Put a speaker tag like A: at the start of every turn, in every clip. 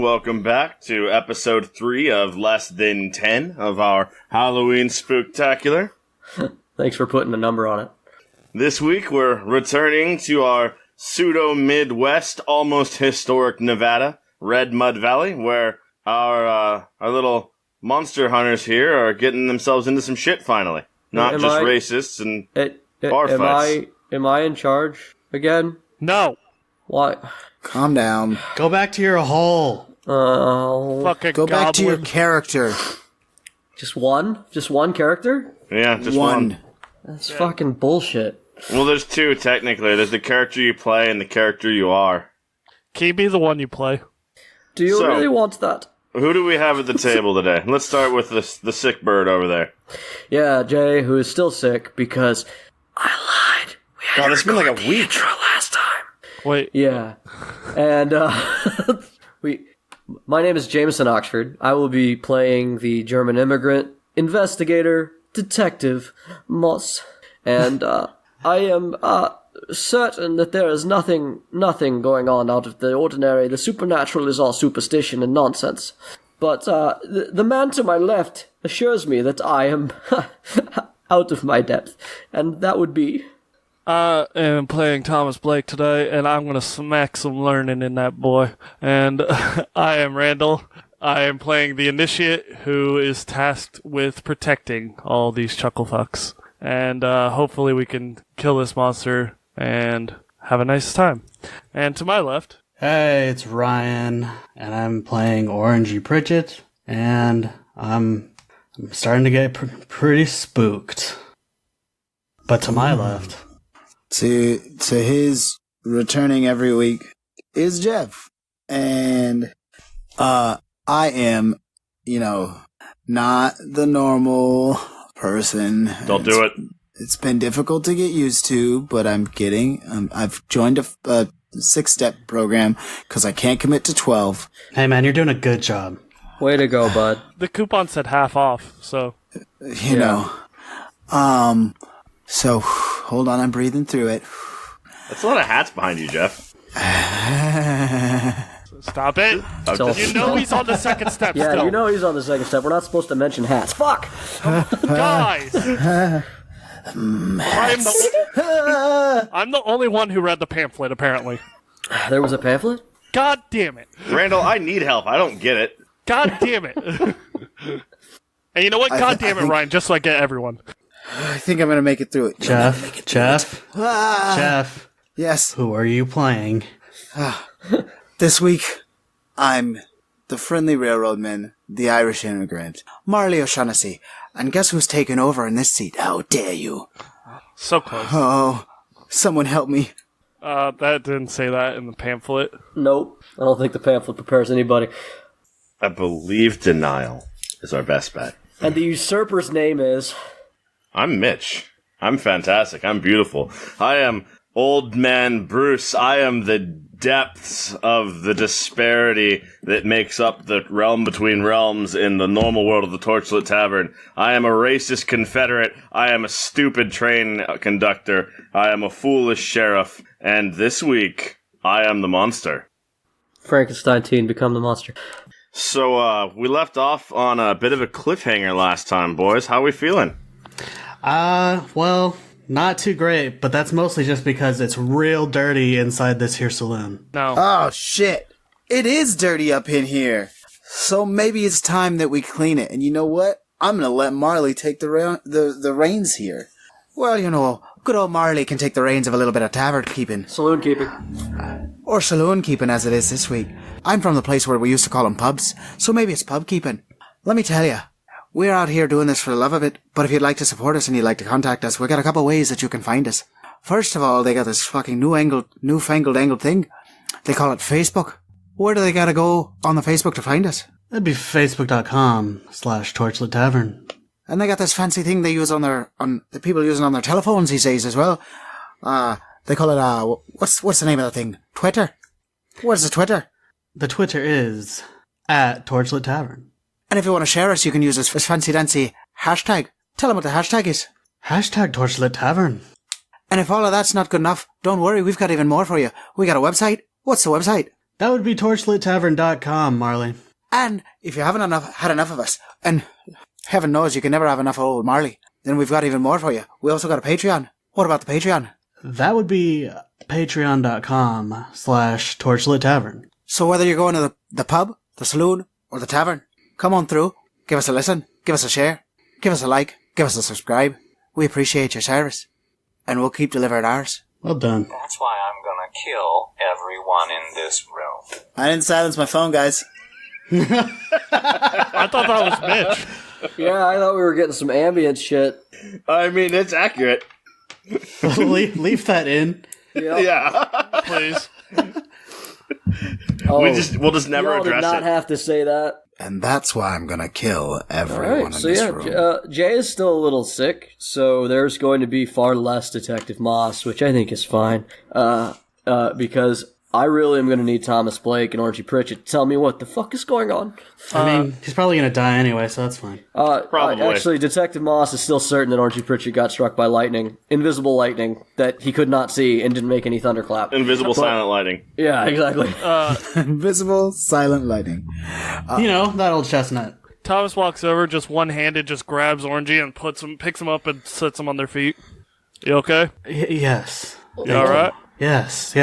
A: welcome back to episode 3 of Less Than 10 of our Halloween Spooktacular.
B: Thanks for putting a number on it.
A: This week we're returning to our pseudo-Midwest, almost historic Nevada, Red Mud Valley, where our little monster hunters here are getting themselves into some shit finally. Not just racists and bar fights.
B: Am I in charge again?
C: No.
B: Why?
D: Calm down.
C: Go back to your hole.
B: Fucking
D: Go back to your character.
B: Just one? Just one character?
A: Yeah, just one.
B: That's fucking bullshit.
A: Well, there's 2 technically. There's the character you play and the character you are.
C: Can you be the one you play?
B: Do you really want that?
A: Who do we have at the table today? Let's start with the sick bird over there.
B: Yeah, Jay, who is still sick because I lied. We had
A: God, it's been like a week.
B: Intro last time.
C: Wait.
B: Yeah. And, my name is Jameson Oxford. I will be playing the German immigrant, investigator, detective, Moss. And, I am, certain that there is nothing going on out of the ordinary. The supernatural is all superstition and nonsense. But, the man to my left assures me that I am out of my depth. And that would be...
C: I am playing Thomas Blake today, and I'm going to smack some learning in that boy. And I am Randall. I am playing the initiate who is tasked with protecting all these chuckle fucks. And hopefully we can kill this monster and have a nice time. And to my left...
E: Hey, it's Ryan, and I'm playing Orangey Pritchett, and I'm starting to get pretty spooked. But to my left...
D: To his returning every week is Jeff. And I am, not the normal person.
A: Don't do it.
D: It's been difficult to get used to, but I'm getting... I've joined a 6-step program because I can't commit to 12.
E: Hey, man, you're doing a good job.
B: Way to go, bud.
C: The coupon said half off, so...
D: You know. So, hold on, I'm breathing through it.
A: That's a lot of hats behind you, Jeff.
C: Stop it. You know he's on the second step
B: Yeah,
C: still.
B: you know he's on the second step. We're not supposed to mention hats. Fuck!
C: Guys! I'm the only one who read the pamphlet, apparently.
B: There was a pamphlet?
C: God damn it.
A: Randall, I need help. I don't get it.
C: God damn it. And you know what? God damn it, Ryan, just so I get everyone.
D: I think I'm going to make it through it.
E: Jeff?
D: Yes.
E: Who are you playing?
D: This week, I'm the friendly railroadman, the Irish immigrant, Marley O'Shaughnessy. And guess who's taken over in this seat? How dare you?
C: So close.
D: Oh, someone help me.
C: That didn't say that in the pamphlet.
B: Nope. I don't think the pamphlet prepares anybody.
A: I believe denial is our best bet.
B: And the usurper's name is...
A: I'm Mitch. I'm fantastic. I'm beautiful. I am Old Man Bruce. I am the depths of the disparity that makes up the realm between realms in the normal world of the Torchlit Tavern. I am a racist Confederate. I am a stupid train conductor. I am a foolish sheriff. And this week, I am the monster.
B: Frankenstein teen, become the monster.
A: So, we left off on a bit of a cliffhanger last time, boys. How are we feeling?
E: Well, not too great, but that's mostly just because it's real dirty inside this here saloon.
C: No.
D: Oh, shit. It is dirty up in here. So maybe it's time that we clean it. And you know what? I'm going to let Marley take the reins here. Well, good old Marley can take the reins of a little bit of tavern keeping.
B: Saloon keeping.
D: Or saloon keeping as it is this week. I'm from the place where we used to call them pubs, so maybe it's pub keeping. Let me tell you. We're out here doing this for the love of it, but if you'd like to support us and you'd like to contact us, we got a couple ways that you can find us. First of all, they got this fucking newfangled angled thing. They call it Facebook. Where do they gotta go on the Facebook to find us?
E: That'd be facebook.com/Torchlit Tavern.
D: And they got this fancy thing they use on the people using on their telephones these days as well. They call it, what's the name of that thing? Twitter? What's the Twitter?
E: The Twitter is @Torchlit Tavern.
D: And if you want to share us, you can use this fancy-dancy hashtag. Tell them what the hashtag is.
E: #Torchlit Tavern.
D: And if all of that's not good enough, don't worry, we've got even more for you. We got a website. What's the website?
E: That would be torchlittavern.com, Marley.
D: And if you haven't had enough of us, and heaven knows you can never have enough of old Marley, then we've got even more for you. We also got a Patreon. What about the Patreon?
E: That would be patreon.com/Torchlit Tavern.
D: So whether you're going to the pub, the saloon, or the tavern, come on through, give us a listen, give us a share, give us a like, give us a subscribe. We appreciate your service, and we'll keep delivering ours.
E: Well done.
F: That's why I'm gonna kill everyone in this room.
D: I didn't silence my phone, guys.
C: I thought that was Mitch.
B: Yeah, I thought we were getting some ambient shit.
A: I mean, it's accurate.
E: leave that in.
A: Yeah.
C: Please.
B: Oh,
A: We'll just never
B: y'all did
A: address
B: not
A: it.
B: have to say that.
D: And that's why I'm gonna kill
B: All
D: everyone
B: right, so yeah, Jay is still a little sick, so there's going to be far less Detective Moss, which I think is fine, because I really am going to need Thomas Blake and Orangey Pritchett to tell me what the fuck is going on.
E: I mean, he's probably going to die anyway, so that's fine.
A: Probably.
B: Actually, Detective Moss is still certain that Orangey Pritchett got struck by lightning, invisible lightning, that he could not see and didn't make any thunderclap.
A: Invisible silent lighting.
B: Yeah, exactly.
D: Invisible, silent lightning.
E: That old chestnut.
C: Thomas walks over, just one-handed, just grabs Orangey and picks him up and sets him on their feet. You okay?
E: Yes.
C: You alright?
E: Yes.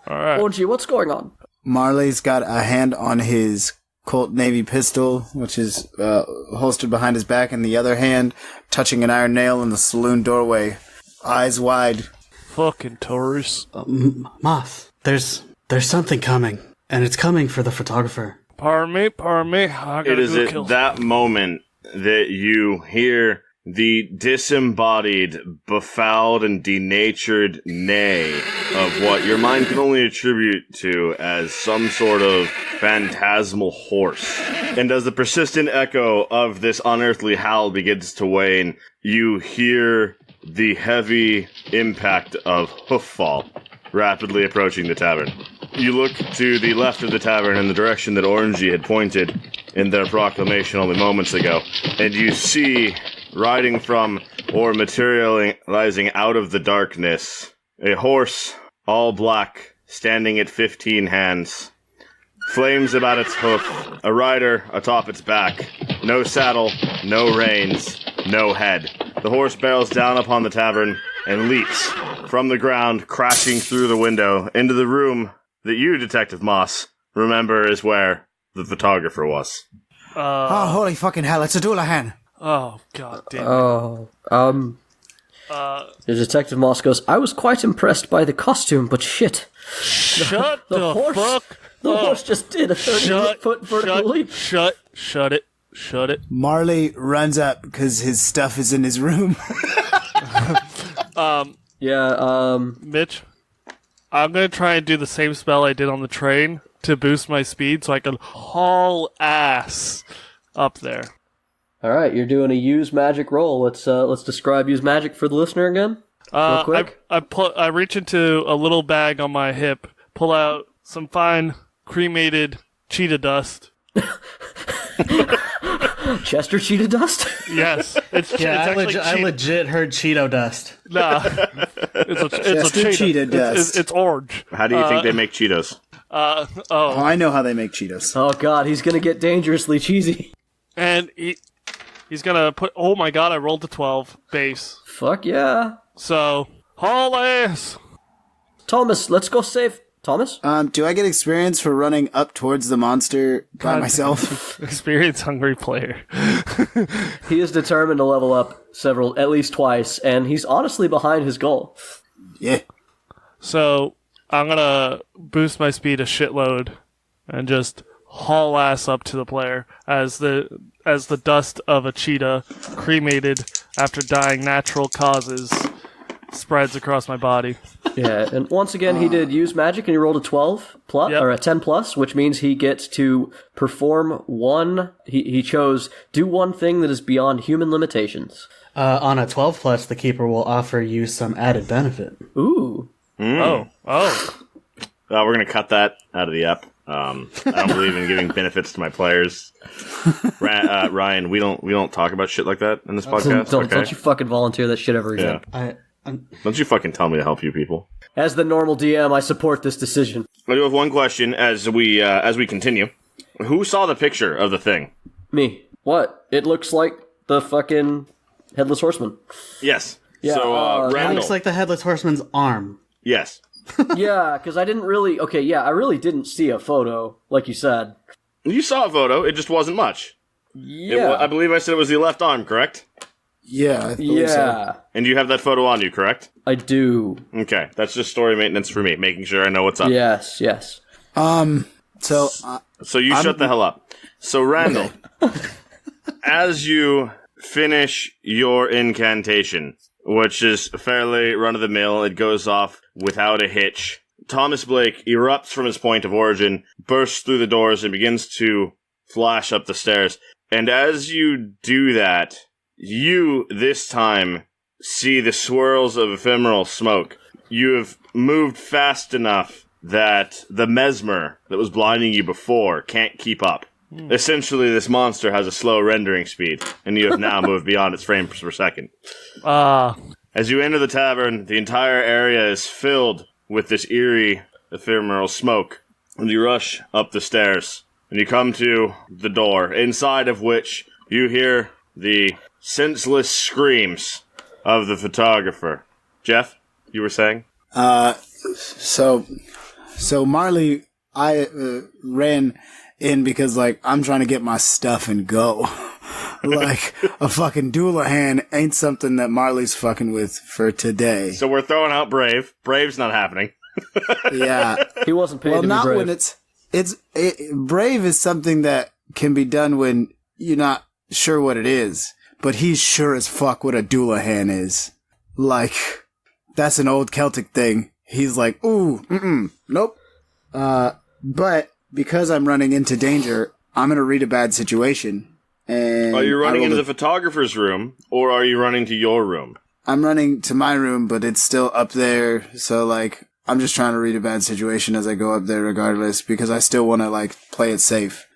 C: Alright.
B: Orangey, what's going on?
D: Marley's got a hand on his Colt Navy pistol, which is holstered behind his back, and the other hand touching an iron nail in the saloon doorway. Eyes wide.
C: Fucking tourists.
E: Moth, there's something coming, and it's coming for the photographer.
C: Pardon me. I gotta
A: It is
C: go
A: at
C: kill
A: that moment that you hear the disembodied, befouled, and denatured neigh of what your mind can only attribute to as some sort of phantasmal horse. And as the persistent echo of this unearthly howl begins to wane, you hear the heavy impact of hoof-fall rapidly approaching the tavern. You look to the left of the tavern in the direction that Orangey had pointed in their proclamation only moments ago, and you see, riding from or materializing out of the darkness, a horse, all black, standing at 15 hands. Flames about its hoof, a rider atop its back, no saddle, no reins, no head. The horse barrels down upon the tavern and leaps from the ground, crashing through the window into the room that you, Detective Moss, remember is where the photographer was.
D: Oh, holy fucking hell, it's a Doulahan.
C: Oh, god damn it.
B: The Detective Moss goes, I was quite impressed by the costume, but shit.
C: Shut the
B: horse,
C: fuck
B: The
C: up.
B: horse just did a 30-foot vertical leap.
C: Shut it.
D: Marley runs up because his stuff is in his room.
C: Mitch, I'm gonna try and do the same spell I did on the train to boost my speed so I can haul ass up there.
B: All right, you're doing a use magic roll. Let's describe use magic for the listener again. Real quick.
C: I reach into a little bag on my hip, pull out some fine cremated cheetah dust.
B: Chester cheetah dust?
C: Yes, it's
E: Yeah,
C: it's
E: I legit heard Cheeto dust.
C: Nah, it's a
D: Chester cheetah dust.
C: It's orange.
A: How do you think they make Cheetos?
D: Oh, I know how they make Cheetos.
B: Oh god, he's gonna get dangerously cheesy.
C: And he's gonna put. Oh my god! I rolled a 12 base.
B: Fuck yeah.
C: So haul ass.
B: Thomas, let's go save Thomas.
D: Do I get experience for running up towards the monster by myself?
C: Experience hungry player.
B: He is determined to level up at least twice, and he's honestly behind his goal.
D: Yeah.
C: So I'm gonna boost my speed a shitload and just haul ass up to the player as the dust of a cheetah cremated after dying natural causes spreads across my body.
B: Yeah, and once again, he did use magic, and he rolled a 12 plus,
C: Yep.
B: or a 10 plus, which means he gets to perform one. He chose do one thing that is beyond human limitations.
E: On a 12 plus, the keeper will offer you some added benefit.
B: Ooh.
C: Oh.
A: We're gonna cut that out of the app. I don't believe in giving benefits to my players. Ryan, we don't talk about shit like that in this podcast.
B: Don't you fucking volunteer that shit ever again.
A: Yeah. Don't you fucking tell me to help you people.
B: As the normal DM, I support this decision.
A: I do have one question as we continue. Who saw the picture of the thing?
B: Me. What? It looks like the fucking Headless Horseman.
A: Yes.
B: Yeah,
A: So,
E: It
A: Randall.
E: looks like the Headless Horseman's arm.
A: Yes.
B: Yeah, because I didn't really... Okay, yeah, I really didn't see a photo, like you said.
A: You saw a photo. It just wasn't much.
B: Yeah.
A: I believe I said it was the left arm, correct?
D: Yeah, I believe so.
B: Yeah,
A: And you have that photo on you, correct?
B: I do.
A: Okay. That's just story maintenance for me, making sure I know what's up.
B: Yes.
D: So,
A: So you shut the hell up. So, Randall, as you finish your incantation, which is fairly run-of-the-mill, it goes off without a hitch, Thomas Blake erupts from his point of origin, bursts through the doors, and begins to flash up the stairs. And as you do that, you, this time, see the swirls of ephemeral smoke. You have moved fast enough that the mesmer that was blinding you before can't keep up. Essentially, this monster has a slow rendering speed, and you have now moved beyond its frames per second. As you enter the tavern, the entire area is filled with this eerie, ephemeral smoke, and you rush up the stairs, and you come to the door, inside of which you hear the senseless screams of the photographer. Jeff, you were saying?
D: So Marley, I ran in because, like, I'm trying to get my stuff and go. Like, a fucking Doulahan ain't something that Marley's fucking with for today.
A: So we're throwing out Brave. Brave's not happening.
D: Yeah.
B: He wasn't paid
D: Well,
B: to be
D: not
B: brave.
D: when brave is something that can be done when you're not sure what it is. But he's sure as fuck what a Doulahan is. Like, that's an old Celtic thing. He's like, ooh, nope. But because I'm running into danger, I'm gonna read a bad situation. And
A: Are you running
D: I
A: into
D: rolled
A: the photographer's room, or are you running to your room?
D: I'm running to my room, but it's still up there. So, like, I'm just trying to read a bad situation as I go up there regardless, because I still want to, like, play it safe.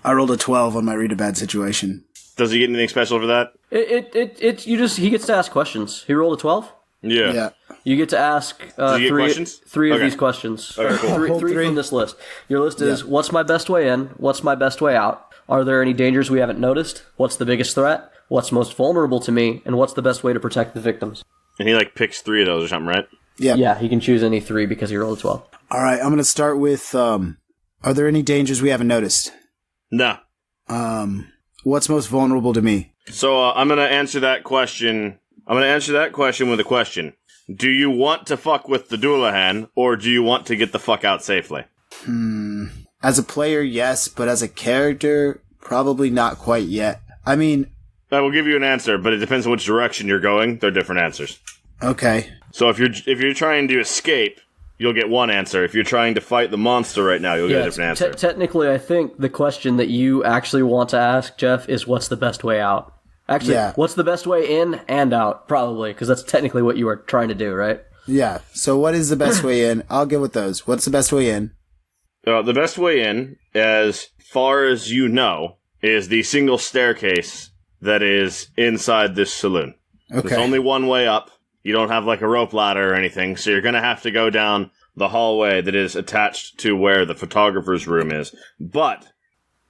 D: I rolled a 12 on my read a bad situation.
A: Does he get anything special for that?
B: He gets to ask questions. He rolled a 12?
A: Yeah.
B: You get to ask
A: you get questions?
B: three of
A: Okay.
B: these questions.
A: Okay, cool.
B: Three from this list. Your list is, what's my best way in? What's my best way out? Are there any dangers we haven't noticed? What's the biggest threat? What's most vulnerable to me? And what's the best way to protect the victims?
A: And he, like, picks 3 of those or something, right?
D: Yeah.
B: Yeah, he can choose any 3 because he rolled a 12.
D: All right, I'm going to start with, are there any dangers we haven't noticed?
A: No.
D: What's most vulnerable to me?
A: So I'm going to answer that question. I'm going to answer that question with a question. Do you want to fuck with the Doulahan, or do you want to get the fuck out safely?
D: As a player, yes, but as a character, probably not quite yet. I mean,
A: I will give you an answer, but it depends on which direction you're going. They're different answers.
D: okay.
A: So if you're trying to escape, you'll get one answer. If you're trying to fight the monster right now, you'll get a different answer.
B: Technically, I think the question that you actually want to ask, Jeff, is what's the best way out? Actually, what's the best way in and out, probably, because that's technically what you are trying to do, right?
D: Yeah, so what is the best way in? I'll go with those. What's the best way in?
A: The best way in, as far as you know, is the single staircase that is inside this saloon.
D: Okay.
A: There's only one way up. You don't have, like, a rope ladder or anything, so you're going to have to go down the hallway that is attached to where the photographer's room is. But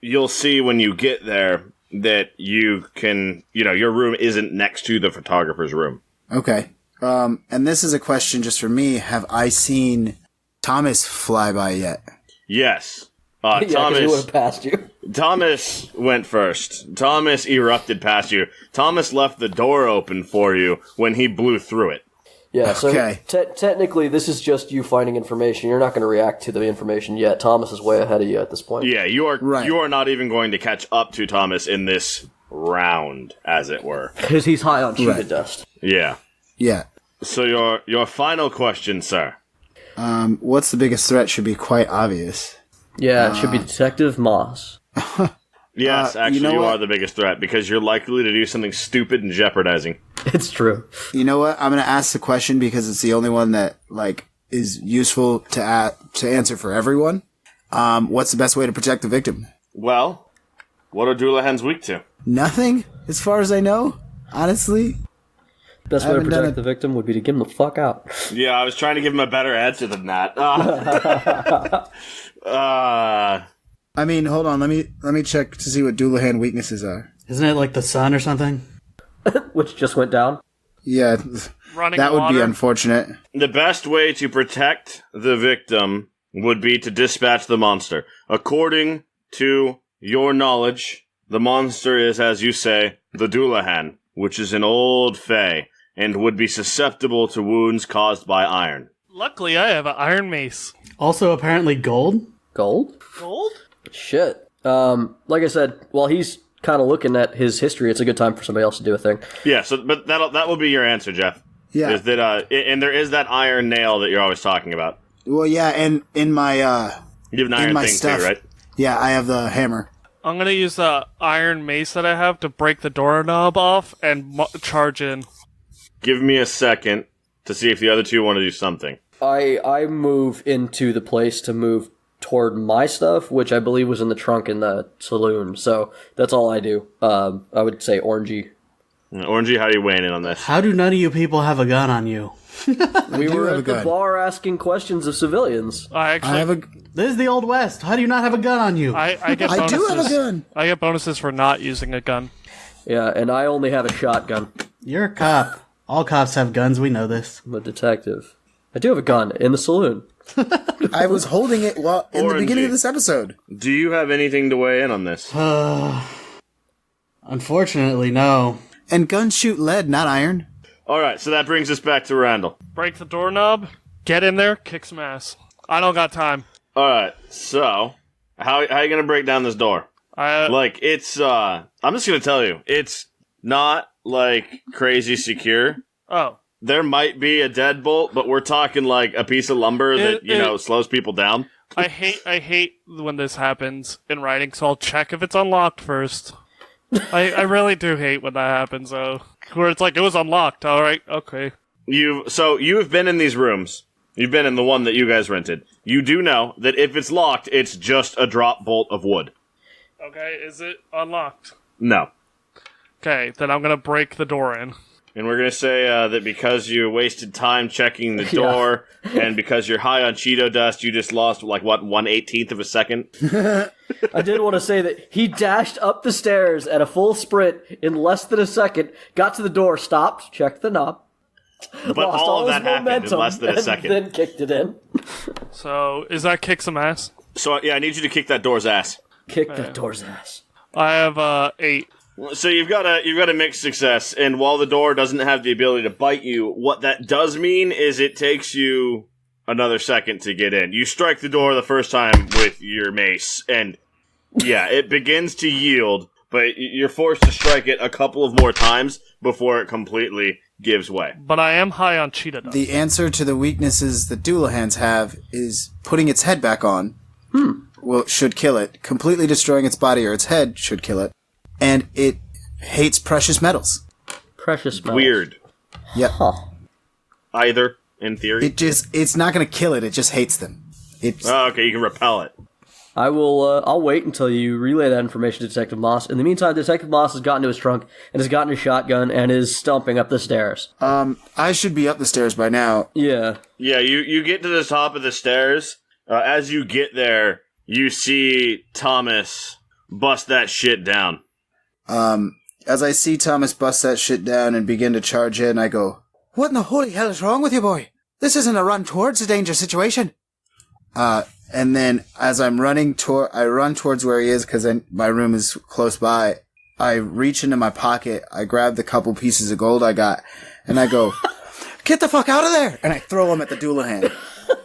A: you'll see when you get there that you can, your room isn't next to the photographer's room.
D: Okay. And this is a question just for me. Have I seen Thomas fly by yet?
A: Yes.
B: Yeah, because he would
A: Thomas,
B: have passed you.
A: Thomas went first. Thomas erupted past you. Thomas left the door open for you when he blew through it.
B: Yeah, so
D: Okay.
B: technically, this is just you finding information. You're not going to react to the information yet. Thomas is way ahead of you at this point.
A: Yeah, you are
D: Right.
A: you are not even going to catch up to Thomas in this round, as it were.
B: Because he's high on cheated
D: Right.
B: dust.
A: Yeah.
D: Yeah.
A: So your final question, sir.
D: What's the biggest threat should be quite obvious.
B: Yeah, it should be Detective Moss.
A: Yes, actually,
D: you know
A: you
D: what?
A: are the biggest threat because you're likely to do something stupid and jeopardizing.
B: It's true.
D: You know what? I'm going to ask the question because it's the only one that, like, is useful to answer for everyone. What's the best way to protect the victim?
A: Well, what are Doulahan's weak to?
D: Nothing, as far as I know. Honestly.
B: Best way to protect the victim would be to give him the fuck out.
A: Yeah, I was trying to give him a better answer than that.
D: I mean, hold on. Let me check to see what Doulahan weaknesses are.
E: Isn't it like the sun or something?
B: Which just went down.
D: Yeah,
C: Running
D: that would
C: water.
D: be unfortunate.
A: The best way to protect the victim would be to dispatch the monster. According to your knowledge, the monster is, as you say, the Doulahan, which is an old fae, and would be susceptible to wounds caused by iron.
C: Luckily, I have an iron mace.
E: Also, apparently gold?
B: Gold?
C: Gold?
B: Shit. Like I said, while he's kind of looking at his history, it's a good time for somebody else to do a thing.
A: Yeah, but that will be your answer, Jeff.
D: Yeah.
A: Is that, and there is that iron nail that you're always talking about.
D: Well, yeah, and in my
A: You have an iron thing
D: stuff,
A: too, right?
D: Yeah, I have the hammer.
C: I'm gonna use the iron mace that I have to break the doorknob off and charge in.
A: Give me a second to see if the other two want to do something.
B: I move into the place to move toward my stuff, which I believe was in the trunk in the saloon. So that's all I do. I would say Orangey.
A: Orangey, how are you weighing in on this?
E: How do none of you people have a gun on you?
B: We were
D: have a
B: at the
D: gun.
B: bar asking questions of civilians.
C: I actually,
D: I have a.
E: This is the Old West. How do you not have a gun on you?
C: I get
D: I
C: bonuses.
D: do have a gun.
C: I get bonuses for not using a gun.
B: Yeah, and I only have a shotgun.
E: You're a cop. All cops have guns, we know this.
B: I'm a detective. I do have a gun in the saloon.
D: I was holding it in the
A: Orangey.
D: beginning of this episode.
A: Do you have anything to weigh in on this?
E: Unfortunately, no.
D: And guns shoot lead, not iron.
A: Alright, so that brings us back to Randall.
C: Break the doorknob, get in there, kick some ass. I don't got time.
A: Alright, so, how you gonna break down this door? Like, it's, I'm just gonna tell you, it's not, like, crazy secure.
C: Oh.
A: There might be a deadbolt, but we're talking, like, a piece of lumber that, slows people down.
C: I hate when this happens in writing, so I'll check if it's unlocked first. I really do hate when that happens, though. Where it's like, it was unlocked, alright, okay.
A: You've been in these rooms. You've been in the one that you guys rented. You do know that if it's locked, it's just a drop bolt of wood.
C: Okay, is it unlocked?
A: No.
C: Okay, then I'm gonna break the door in.
A: And we're going to say that because you wasted time checking the door, and because you're high on Cheeto dust, you just lost, 1/18 of a second?
B: I did want to say that he dashed up the stairs at a full sprint in less than a second, got to the door, stopped, checked the knob,
A: But
B: lost
A: all of
B: his
A: that happened
B: momentum,
A: in less than a
B: and
A: second.
B: then kicked it in.
C: So, is that kick some ass?
A: So, yeah, I need you to kick that door's ass.
B: Kicked that door's ass.
C: I have, 8.
A: So you've got a mixed success, and while the door doesn't have the ability to bite you, what that does mean is it takes you another second to get in. You strike the door the first time with your mace, and yeah, it begins to yield, but you're forced to strike it a couple of more times before it completely gives way.
C: But I am high on Cheetah dust.
D: The answer to the weaknesses that Doulahans have is putting its head back on. Should kill it. Completely destroying its body or its head should kill it. And it hates precious metals.
B: Precious metals.
A: Weird.
D: Yep.
B: Huh.
A: Either, in theory.
D: It's not going to kill it. It just hates them.
A: Oh, okay, you can repel it.
B: I will, I'll wait until you relay that information to Detective Moss. In the meantime, Detective Moss has gotten to his trunk and has gotten his shotgun and is stomping up the stairs.
D: I should be up the stairs by now.
B: Yeah.
A: Yeah, you get to the top of the stairs. As you get there, you see Thomas bust that shit down.
D: As I see Thomas bust that shit down and begin to charge in, I go, "What in the holy hell is wrong with you, boy? This isn't a run towards a danger situation." And then as I'm running I run towards where he is because my room is close by. I reach into my pocket, I grab the couple pieces of gold I got, and I go, "Get the fuck out of there!" And I throw them at the Doulahan.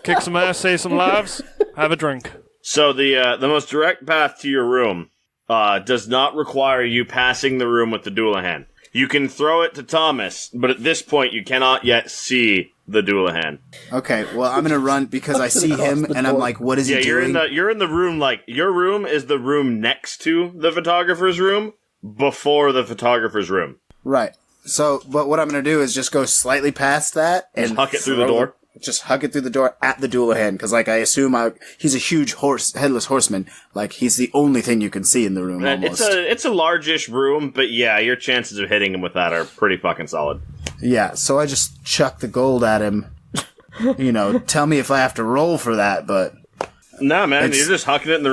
C: Kick some ass, save some lives, have a drink.
A: So the most direct path to your room does not require you passing the room with the Doulahan. You can throw it to Thomas, but at this point you cannot yet see the Doulahan.
D: Okay, well, I'm gonna run because I see him and I'm like, what is he doing?
A: You're in the room, like, your room is the room next to the photographer's room, before the photographer's room.
D: Right. So, but what I'm gonna do is just go slightly past that and
A: huck it through the door?
D: Just hug it through the door at the Doulahan, because, like, I assume he's a huge headless horseman. Like, he's the only thing you can see in the room, almost.
A: It's a largish room, but yeah, your chances of hitting him with that are pretty fucking solid.
D: Yeah, so I just chuck the gold at him. Tell me if I have to roll for that, but...
A: Nah, man, you're just hucking it in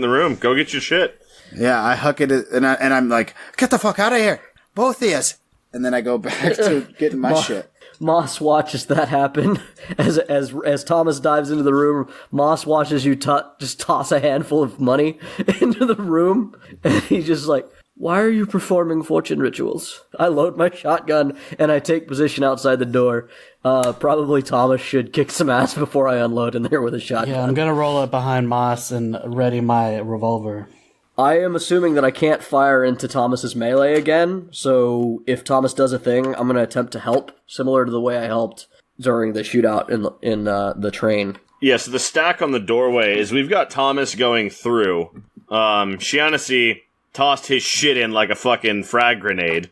A: the room. Go get your shit.
D: Yeah, I huck it, and I'm like, get the fuck out of here! Both of yous! And then I go back to getting my shit.
B: Moss watches that happen. As Thomas dives into the room, Moss watches you just toss a handful of money into the room, and he's just like, why are you performing fortune rituals? I load my shotgun, and I take position outside the door. Probably Thomas should kick some ass before I unload in there with a shotgun.
E: Yeah, I'm gonna roll up behind Moss and ready my revolver.
B: I am assuming that I can't fire into Thomas's melee again, so if Thomas does a thing, I'm gonna attempt to help, similar to the way I helped during the shootout in the train.
A: Yeah, so the stack on the doorway is we've got Thomas going through. Shianasi tossed his shit in like a fucking frag grenade.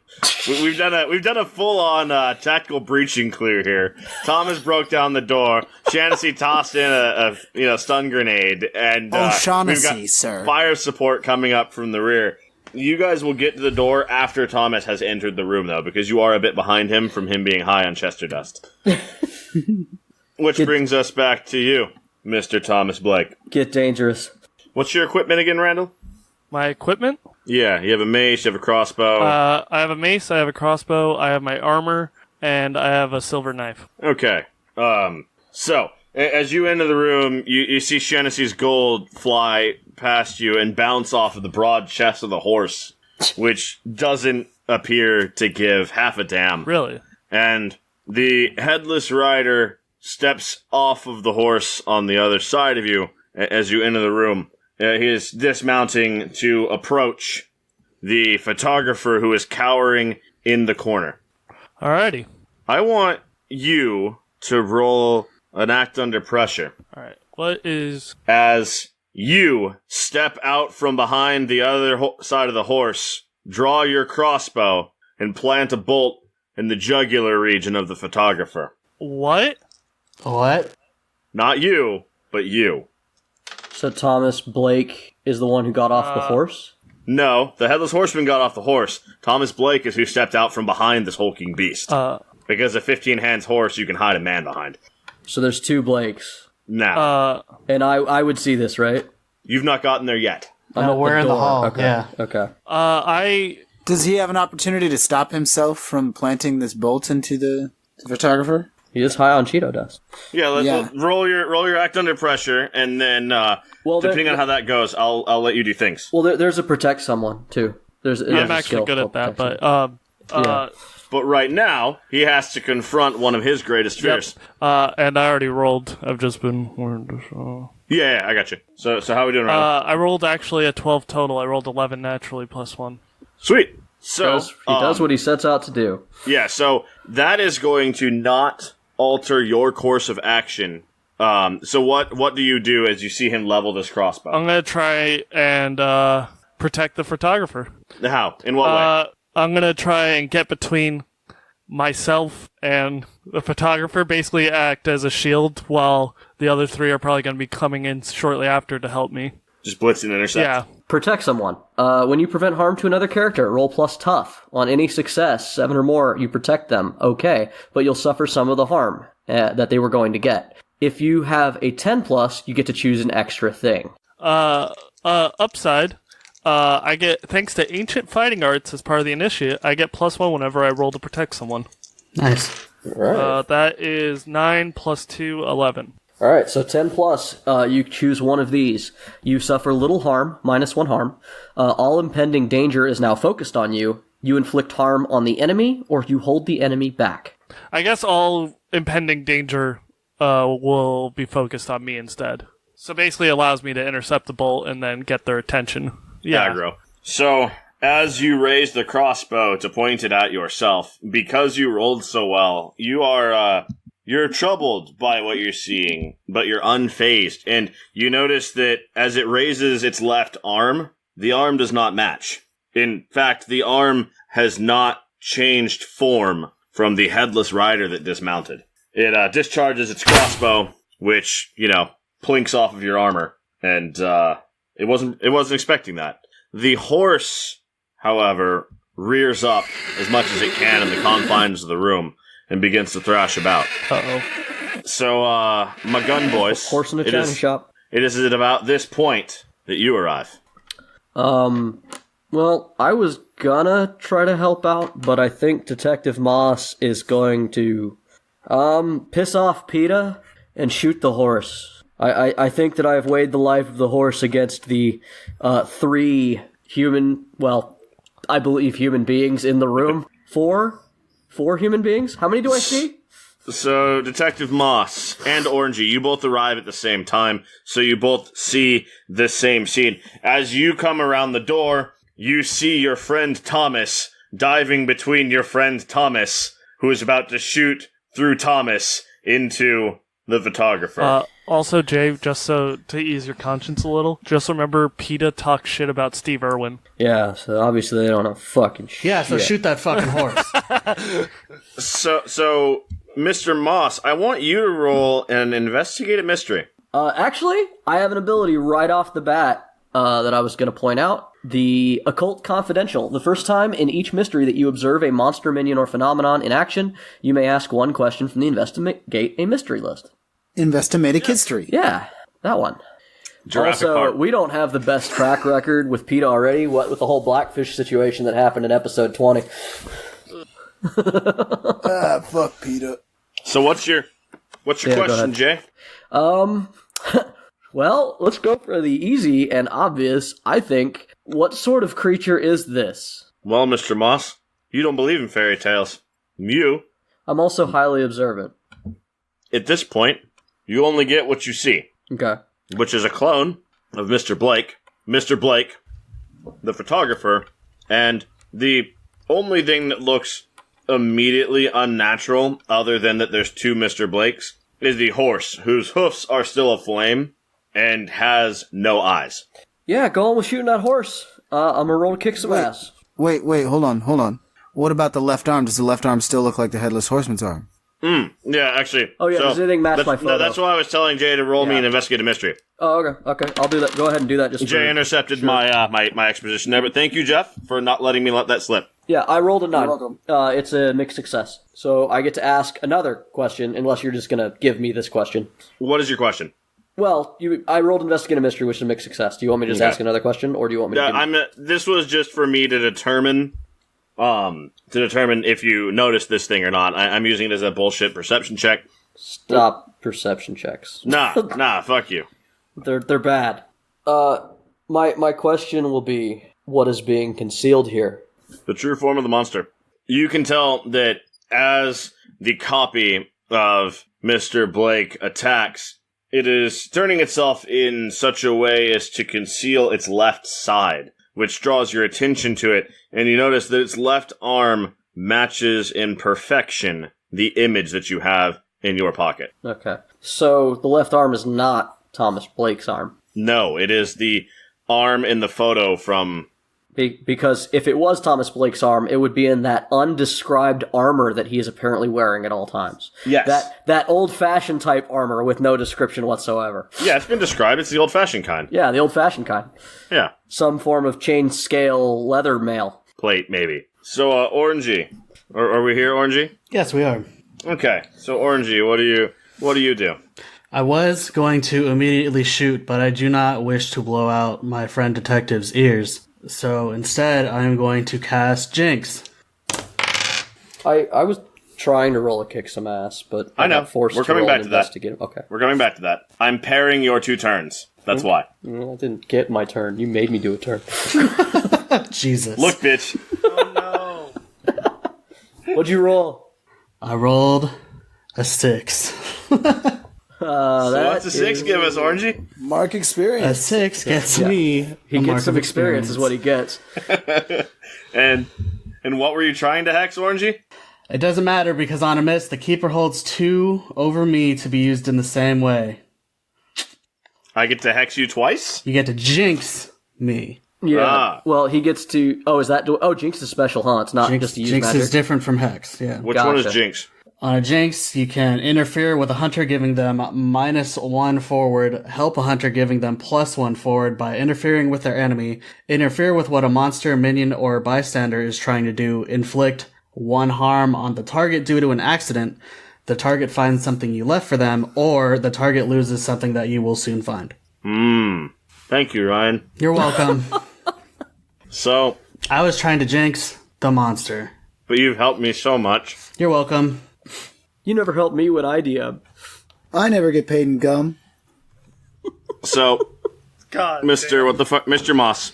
A: We've done a full on tactical breaching clear here. Thomas broke down the door. Shianasi tossed in a stun grenade, and
D: Shaughnessy,
A: we've got
D: sir.
A: fire support coming up from the rear. You guys will get to the door after Thomas has entered the room, though, because you are a bit behind him from him being high on Chester dust. Which brings us back to you, Mr. Thomas Blake.
B: Get dangerous.
A: What's your equipment again, Randall?
C: My equipment?
A: Yeah, you have a mace, you have a crossbow.
C: I have a mace, I have a crossbow, I have my armor, and I have a silver knife.
A: Okay. So, as you enter the room, you see Shanasi's gold fly past you and bounce off of the broad chest of the horse, which doesn't appear to give half a damn.
C: Really?
A: And the headless rider steps off of the horse on the other side of you as you enter the room. He is dismounting to approach the photographer who is cowering in the corner.
C: Alrighty.
A: I want you to roll an act under pressure.
C: Alright. What is...
A: As you step out from behind the other side of the horse, draw your crossbow, and plant a bolt in the jugular region of the photographer.
C: What?
E: What?
A: Not you, but you.
B: So Thomas Blake is the one who got off the horse?
A: No, the Headless Horseman got off the horse. Thomas Blake is who stepped out from behind this hulking beast. Because a 15 hands horse, you can hide a man behind.
B: So there's two Blakes.
A: Now.
B: And I would see this, right?
A: You've not gotten there yet.
E: No, we're in the hall.
B: Okay.
E: Yeah.
B: Okay.
D: Does he have an opportunity to stop himself from planting this bolt into the photographer?
B: He is high on Cheeto dust.
A: Yeah, roll your act under pressure, and then depending on how that goes, I'll let you do things.
B: Well, there's a protect someone too.
C: I'm actually good at that, but
A: But right now, he has to confront one of his greatest fears.
C: and I already rolled. I've just been warned.
A: Yeah, I got you. So how are we doing right now?
C: I rolled actually a 12 total. I rolled 11 naturally plus 1.
A: Sweet. So
B: he does what he sets out to do.
A: Yeah, so that is going to not alter your course of action. So what do you do as you see him level this crossbow?
C: I'm going to try and protect the photographer.
A: How? In what way?
C: I'm going to try and get between myself and the photographer, basically act as a shield while the other three are probably going to be coming in shortly after to help me.
A: Just blitz and intercept?
C: Yeah.
B: Protect someone. When you prevent harm to another character, roll plus tough. On any success, 7 or more, you protect them. Okay, but you'll suffer some of the harm that they were going to get. If you have a 10 plus, you get to choose an extra thing.
C: Upside, I get, thanks to Ancient Fighting Arts as part of the Initiate, I get +1 whenever I roll to protect someone.
E: Nice.
B: Right.
C: That is 9 plus 2, 11.
B: Alright, so 10 plus, you choose one of these. You suffer little harm, -1 harm. All impending danger is now focused on you. You inflict harm on the enemy, or you hold the enemy back.
C: I guess all impending danger will be focused on me instead. So basically it allows me to intercept the bolt and then get their attention. Yeah.
A: Aggro. So, as you raise the crossbow to point it at yourself, because you rolled so well, you are, you're troubled by what you're seeing, but you're unfazed. And you notice that as it raises its left arm, the arm does not match. In fact, the arm has not changed form from the headless rider that dismounted. It discharges its crossbow, which, plinks off of your armor. And it wasn't expecting that. The horse, however, rears up as much as it can in the confines of the room and begins to thrash about.
C: Uh-oh.
A: So, my gun boys,
B: Horse in a china shop.
A: it is at about this point that you arrive.
B: Well, I was gonna try to help out, but I think Detective Moss is going to, piss off PETA and shoot the horse. I think that I have weighed the life of the horse against the, 3 human, well, I believe human beings in the room. 4 human beings? How many do I see?
A: So, Detective Moss and Orangey, you both arrive at the same time, so you both see the same scene. As you come around the door, you see your friend Thomas diving between your friend Thomas, who is about to shoot through Thomas into the photographer.
C: Also, Jay, just so to ease your conscience a little, just remember PETA talks shit about Steve Irwin.
B: Yeah, so obviously they don't know fucking shit.
E: Yeah, so shoot that fucking horse.
A: So, Mr. Moss, I want you to roll an investigative mystery.
B: Actually, I have an ability right off the bat that I was going to point out. The Occult Confidential. The first time in each mystery that you observe a monster, minion, or phenomenon in action, you may ask one question from the Investigate a Mystery list.
D: Investimatic history.
B: Yeah, that one.
A: Jurassic
B: Also,
A: Park.
B: we don't have the best track record with PETA already, what with the whole Blackfish situation that happened in episode 20.
D: Fuck PETA.
A: So what's your question, Jay?
B: Well, let's go for the easy and obvious, I think. What sort of creature is this?
A: Well, Mr. Moss, you don't believe in fairy tales.
B: I'm also highly observant.
A: At this point, you only get what you see,
B: Okay.
A: which is a clone of Mr. Blake, the photographer, and the only thing that looks immediately unnatural, other than that there's 2 Mr. Blakes, is the horse, whose hoofs are still aflame and has no eyes.
B: Yeah, go on with shooting that horse. I'm gonna roll to kick some ass.
D: Wait, hold on. What about the left arm? Does the left arm still look like the Headless Horseman's arm?
A: Yeah, actually.
B: Oh, yeah, does anything match my photo?
A: No, that's why I was telling Jay to roll me an investigative mystery.
B: Oh, okay. I'll do that. Go ahead and do that. Just
A: Jay intercepted my my exposition there, but thank you, Jeff, for not letting me let that slip.
B: Yeah, I rolled a 9.
D: You're welcome.
B: It's a mixed success. So I get to ask another question, unless you're just gonna give me this question.
A: What is your question?
B: Well, I rolled investigate a mystery, which is a mixed success. Do you want me to just ask another question, or do you want me to?
A: This was just for me to determine if you noticed this thing or not. I'm using it as a bullshit perception check.
B: Stop perception checks.
A: Nah, fuck you.
B: They're bad. My question will be, what is being concealed here?
A: The true form of the monster. You can tell that as the copy of Mr. Blake attacks, it is turning itself in such a way as to conceal its left side, which draws your attention to it, and you notice that its left arm matches in perfection the image that you have in your pocket.
B: Okay. So the left arm is not Thomas Blake's arm.
A: No, it is the arm in the photo from...
B: Because if it was Thomas Blake's arm, it would be in that undescribed armor that he is apparently wearing at all times.
A: Yes.
B: That old-fashioned type armor with no description whatsoever.
A: Yeah, it's been described. It's the old-fashioned kind.
B: Yeah, the old-fashioned kind.
A: Yeah.
B: Some form of chain scale leather mail.
A: Plate, maybe. So, Orangey. Are we here, Orangey?
E: Yes, we are.
A: Okay. So, Orangey, what do you do?
E: I was going to immediately shoot, but I do not wish to blow out my friend Detective's ears. So instead, I'm going to cast Jinx.
B: I was trying to roll a kick some ass, but
A: I know.
B: got forced
A: We're
B: to
A: coming
B: roll
A: back
B: an
A: to that.
B: investigate. Okay.
A: We're coming back to that. I'm pairing your 2 turns. That's why.
B: Well, I didn't get my turn. You made me do a turn.
E: Jesus.
A: Look, bitch.
C: Oh no.
B: What'd you roll?
E: I rolled a 6.
A: So what's a 6 give us, Orangey?
D: Mark
E: A
D: experience.
E: 6 gets me.
B: He
E: a mark
B: gets some
E: of
B: experience, is what he gets.
A: And what were you trying to hex, Orangey?
E: It doesn't matter because on a miss, the keeper holds 2 over me to be used in the same way.
A: I get to hex you twice?
E: You get to jinx me.
B: Yeah.
A: Ah.
B: Well, he gets to. Oh, is that? Oh, Jinx is special, huh? It's not
E: Jinx,
B: just to use
E: jinx
B: magic.
E: is different from hex. Yeah.
A: Which one is
B: Gotcha.
A: Jinx?
E: On a jinx, you can interfere with a hunter, giving them -1 forward, help a hunter, giving them +1 forward by interfering with their enemy, interfere with what a monster, minion, or bystander is trying to do, inflict 1 harm on the target due to an accident, the target finds something you left for them, or the target loses something that you will soon find.
A: Thank you, Ryan.
E: You're welcome.
A: So,
E: I was trying to jinx the monster.
A: but you've helped me so much.
E: You're welcome.
B: You never helped me when I DM.
D: I never get paid in gum.
A: So,
C: God,
A: Mr. Moss,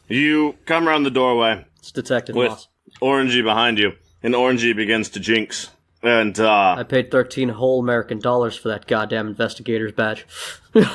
A: you come around the doorway
B: It's Detective
A: with
B: Moss.
A: Orangey behind you, and Orangey begins to jinx. And,
B: I paid 13 whole American dollars for that goddamn investigator's badge.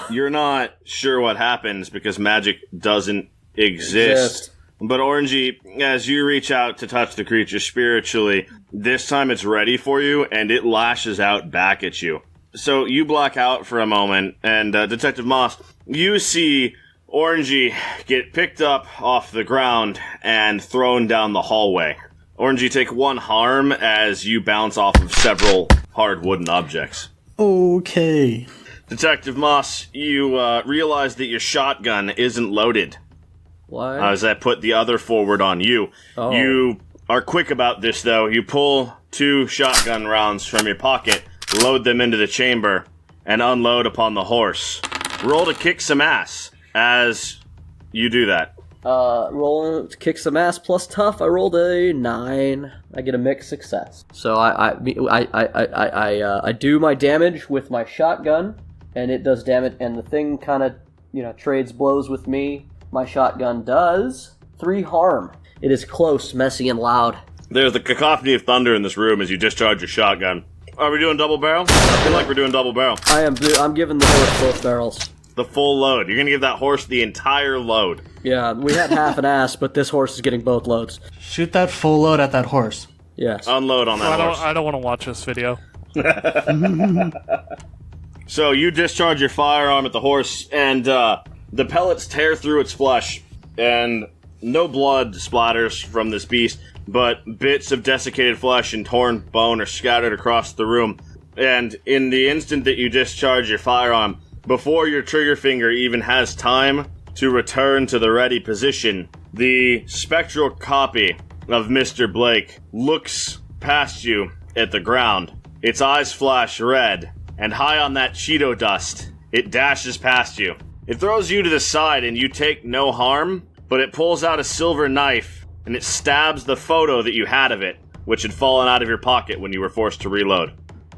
A: you're not sure what happens because magic doesn't exist. But Orangey, as you reach out to touch the creature spiritually, this time it's ready for you, and it lashes out back at you. So you black out for a moment, and Detective Moss, you see Orangey get picked up off the ground and thrown down the hallway. Orangey, take 1 harm as you bounce off of several hard wooden objects.
E: Okay.
A: Detective Moss, you realize that your shotgun isn't loaded.
B: Why?
A: As I put the other forward on you.
B: Oh.
A: You are quick about this, though. You pull 2 shotgun rounds from your pocket, load them into the chamber, and unload upon the horse. Roll to kick some ass as you do that.
B: Rolling to kick some ass plus tough. I rolled a 9. I get a mixed success. So I do my damage with my shotgun, and it does damage. And the thing kind of trades blows with me. My shotgun does 3 harm. It is close, messy, and loud.
A: There's the cacophony of thunder in this room as you discharge your shotgun. Are we doing double barrel? I feel like we're doing double barrel.
B: I'm giving the horse both barrels.
A: The full load. You're gonna give that horse the entire load.
B: Yeah, we had half an ass, but this horse is getting both loads.
E: Shoot that full load at that horse.
B: Yes.
A: Unload on that horse.
C: I don't want to watch this video.
A: So you discharge your firearm at the horse, and the pellets tear through its flesh, and no blood splatters from this beast, but bits of desiccated flesh and torn bone are scattered across the room. And in the instant that you discharge your firearm, before your trigger finger even has time to return to the ready position, the spectral copy of Mr. Blake looks past you at the ground. Its eyes flash red, and high on that Cheeto dust, it dashes past you. It throws you to the side and you take no harm, but it pulls out a silver knife and it stabs the photo that you had of it, which had fallen out of your pocket when you were forced to reload.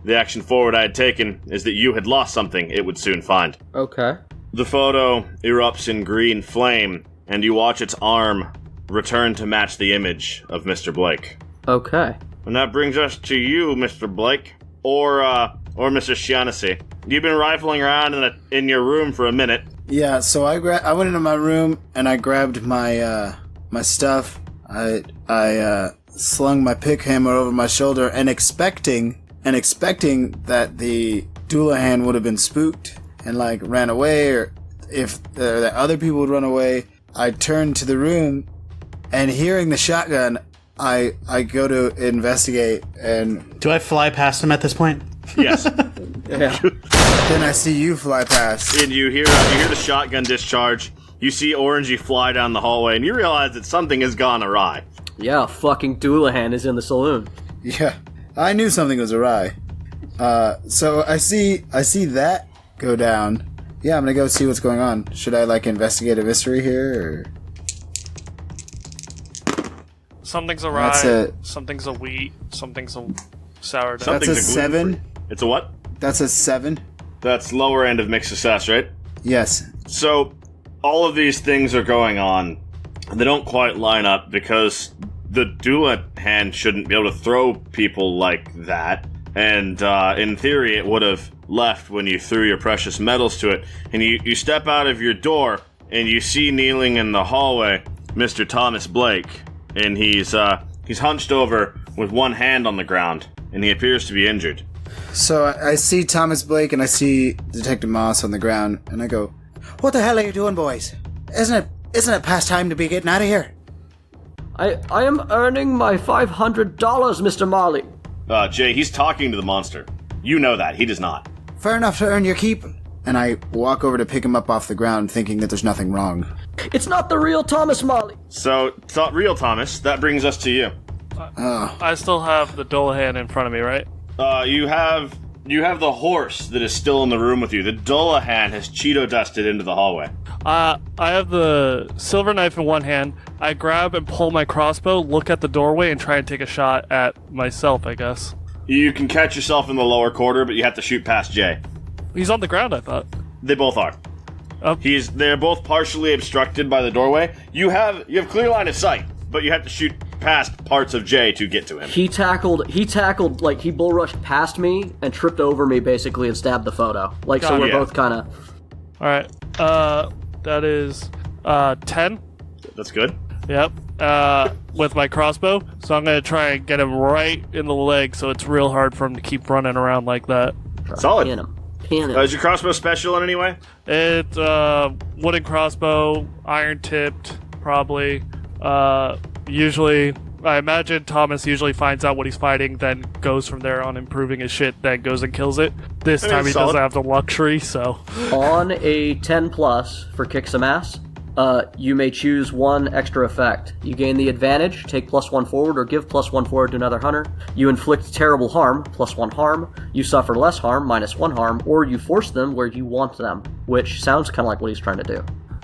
A: The action forward I had taken is that you had lost something it would soon find.
B: Okay.
A: The photo erupts in green flame, and you watch its arm return to match the image of Mr. Blake.
B: Okay.
A: And that brings us to you, Mr. Blake, or Mr. Shaughnessy. You've been rifling around in your room for a minute.
D: Yeah, so I went into my room and I grabbed my my stuff. I slung my pick hammer over my shoulder and expecting that the Doulahan would have been spooked and ran away, or if the other people would run away. I turned to the room, and hearing the shotgun, I go to investigate, and
E: Do I fly past him at this point?
A: Yes.
B: Yeah.
D: then I see you fly past.
A: And you hear the shotgun discharge. You see Orangey fly down the hallway, and you realize that something has gone awry.
B: Yeah, fucking Doulahan is in the saloon.
D: Yeah, I knew something was awry. So I see that go down. Yeah, I'm gonna go see what's going on. Should I investigate a mystery here, or?
C: Something's a
D: That's
C: rye,
D: it.
C: something's a wheat, something's a sourdough.
A: Something's
D: That's a
A: gluten-free.
D: 7.
A: It's a what?
D: That's a 7.
A: That's lower end of mixed success, right?
D: Yes.
A: So, all of these things are going on. They don't quite line up because the Doulahan shouldn't be able to throw people like that. And in theory, it would have left when you threw your precious metals to it. And you step out of your door, and you see kneeling in the hallway Mr. Thomas Blake. And he's hunched over with one hand on the ground, and he appears to be injured.
D: So I see Thomas Blake and I see Detective Moss on the ground, and I go, "What the hell are you doing, boys? Isn't it past time to be getting out of here?"
B: I am earning my $500, Mr. Marley.
A: Jay, he's talking to the monster. You know that. He does not.
D: Fair enough to earn your keep. And I walk over to pick him up off the ground, thinking that there's nothing wrong.
B: It's not the real Thomas Molly.
A: So, real Thomas, that brings us to you.
C: I still have the Dullahan in front of me, right?
A: You have the horse that is still in the room with you. The Dullahan has Cheeto dusted into the hallway.
C: I have the silver knife in one hand. I grab and pull my crossbow, look at the doorway, and try and take a shot at myself, I guess.
A: You can catch yourself in the lower quarter, but you have to shoot past Jay.
C: He's on the ground, I thought.
A: They both are.
C: Oh.
A: They're both partially obstructed by the doorway. You have clear line of sight, but you have to shoot past parts of Jay to get to him.
B: He tackled, like, he bull rushed past me and tripped over me, basically, and stabbed the photo. Like, so we're both kind of...
C: Alright, that is, 10.
A: That's good.
C: Yep. With my crossbow. So I'm gonna try and get him right in the leg, so it's real hard for him to keep running around like that.
A: Solid.
B: Pin him.
A: Is your crossbow special in any way?
C: It's, wooden crossbow, iron tipped, probably. Usually, I imagine Thomas usually finds out what he's fighting, then goes from there on improving his shit, then goes and kills it. This time he doesn't have the luxury, so...
B: On a 10+ for kick some ass, you may choose one extra effect. You gain the advantage, take +1 forward, or give +1 forward to another hunter. You inflict terrible harm, +1 harm. You suffer less harm, -1 harm. Or you force them where you want them, which sounds kind of like what he's trying to do.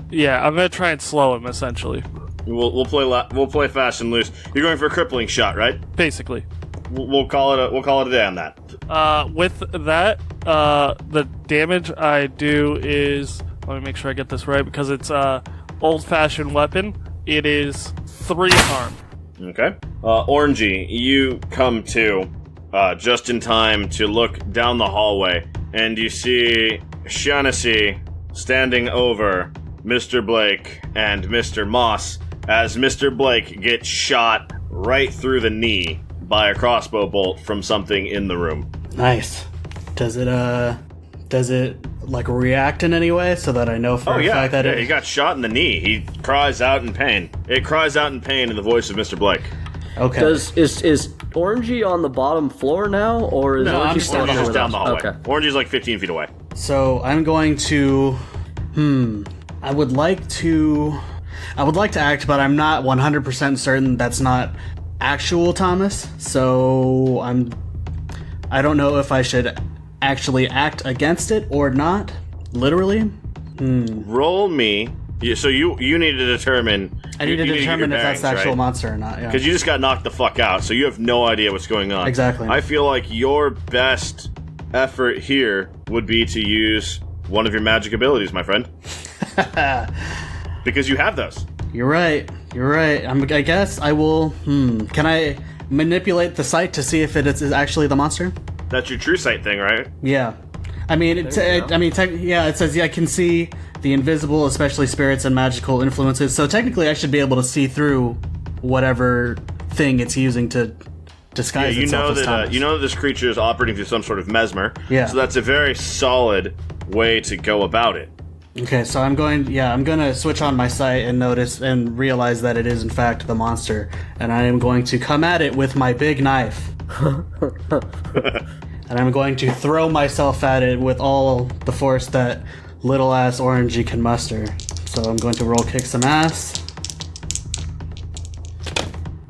C: Yeah, I'm gonna try and slow him, essentially.
A: We'll play fast and loose. You're going for a crippling shot, right?
C: Basically.
A: We'll call it a day on that.
C: With that, the damage I do is... Let me make sure I get this right, because it's old-fashioned weapon. It is 3 harm.
A: Okay. Orangey, you come to just in time to look down the hallway, and you see Shaughnessy standing over Mr. Blake and Mr. Moss as Mr. Blake gets shot right through the knee by a crossbow bolt from something in the room.
E: Nice. Does it like react in any way so that I know for a fact that
A: he got shot in the knee. He cries out in pain. It cries out in pain in the voice of Mr. Blake.
B: Okay. Is Orangey on the bottom floor now, or is Orangey still
A: down the hallway?
B: Okay.
A: Orangey's like 15 feet away.
E: So I'm going to... I would like to act, but I'm not 100% certain that's not actual Thomas. So I don't know if I should actually act against it or not. Literally.
A: Roll me. So you need to determine.
E: I need to determine if that's the actual monster or not. Yeah.
A: Because you just got knocked the fuck out, so you have no idea what's going on.
E: Exactly.
A: I feel like your best effort here would be to use one of your magic abilities, my friend. Because you have those.
E: You're right. I guess I will. Can I manipulate the sight to see if it is actually the monster?
A: That's your true sight thing, right?
E: Yeah. I mean, it says I can see the invisible, especially spirits and magical influences. So technically, I should be able to see through whatever thing it's using to disguise itself as Thomas.
A: You know that this creature is operating through some sort of mesmer.
E: Yeah.
A: So that's a very solid way to go about it.
E: Okay, so I'm going to switch on my sight and notice and realize that it is in fact the monster, and I am going to come at it with my big knife. And I'm going to throw myself at it with all the force that little ass Orangey can muster. So I'm going to roll kick some ass.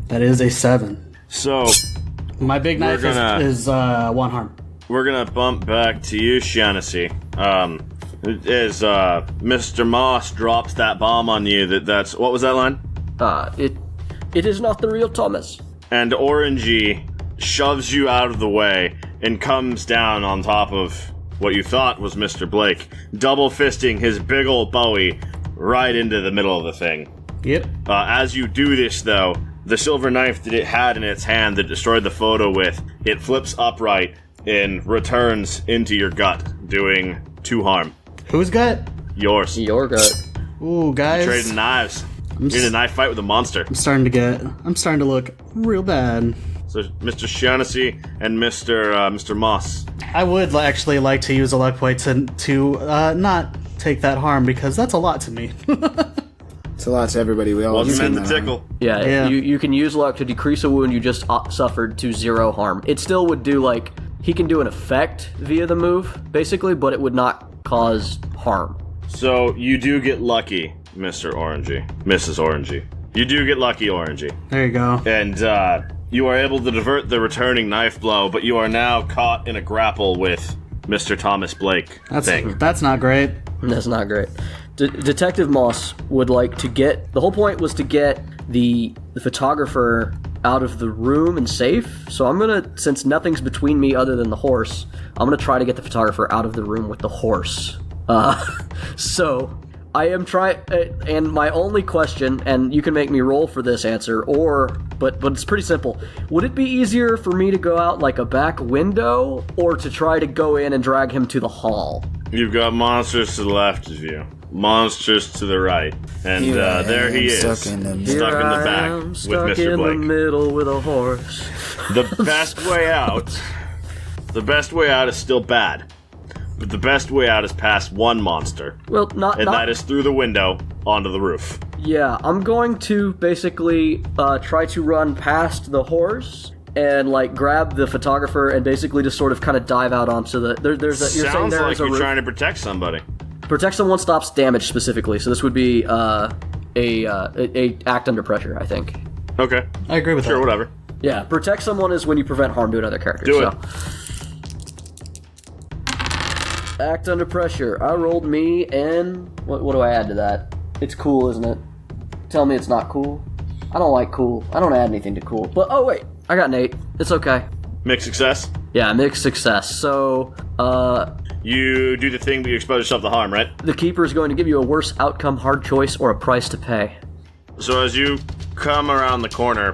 E: That is a 7.
A: So
E: my big knife is 1 harm. We're
A: gonna bump back to you, Shaughnessy. As Mr. Moss drops that bomb on you, that's what was that line?
B: It is not the real Thomas.
A: And Orangey shoves you out of the way and comes down on top of what you thought was Mr. Blake, double fisting his big old Bowie right into the middle of the thing.
E: Yep.
A: As you do this, though, the silver knife that it had in its hand that destroyed the photo with, it flips upright and returns into your gut, doing 2 harm.
E: Whose gut?
A: Yours.
B: Your gut.
E: Ooh, guys.
A: Trading knives. You're in a knife fight with a monster.
E: I'm starting to look real bad.
A: So, Mr. Shaughnessy and Mr. Moss.
E: I would actually like to use a luck point to not take that harm, because that's a lot to me.
D: It's a lot to everybody. We all
A: Wasn't
D: seen
A: meant to
D: that.
A: tickle.
E: Yeah.
B: You can use luck to decrease a wound you just suffered to 0 harm. It still would do, like, he can do an effect via the move, basically, but it would not cause harm.
A: So you do get lucky, Mr. Orangey. Mrs. Orangey. You do get lucky, Orangey.
E: There you go.
A: And you are able to divert the returning knife blow, but you are now caught in a grapple with Mr. Thomas Blake.
E: That's not great.
B: That's not great. Detective Moss would like to get... The whole point was to get the photographer out of the room and safe. So I'm going to, since nothing's between me other than the horse, I'm going to try to get the photographer out of the room with the horse. So I am trying... and my only question, and you can make me roll for this answer, but it's pretty simple. Would it be easier for me to go out like a back window, or to try to go in and drag him to the hall?
A: You've got monsters to the left of you, monsters to the right, and there he is, stuck in the back with
B: stuck
A: Mr.
B: in
A: Blake.
B: the middle with a horse.
A: The best way out is still bad, but the best way out is past one monster,
B: Well,
A: that is through the window onto the roof.
B: Yeah, I'm going to basically try to run past the horse and like grab the photographer and basically just sort of kind of dive out onto the. You're saying
A: Sounds
B: there
A: like
B: is a
A: you're
B: roof.
A: trying to protect somebody.
B: Protect someone stops damage specifically, so this would be a act under pressure, I think.
A: Okay.
E: I agree with that.
A: Sure, whatever.
B: Yeah, protect someone is when you prevent harm to another character.
A: Do it.
B: Act under pressure. I rolled me, and what do I add to that? It's cool, isn't it? Tell me it's not cool. I don't like cool. I don't add anything to cool. But oh wait, I got an 8. It's okay.
A: Mixed success.
B: Yeah, mixed success. So,
A: You do the thing, but you expose yourself to harm, right?
B: the keeper is going to give you a worse outcome, hard choice, or a price to pay.
A: So as you come around the corner,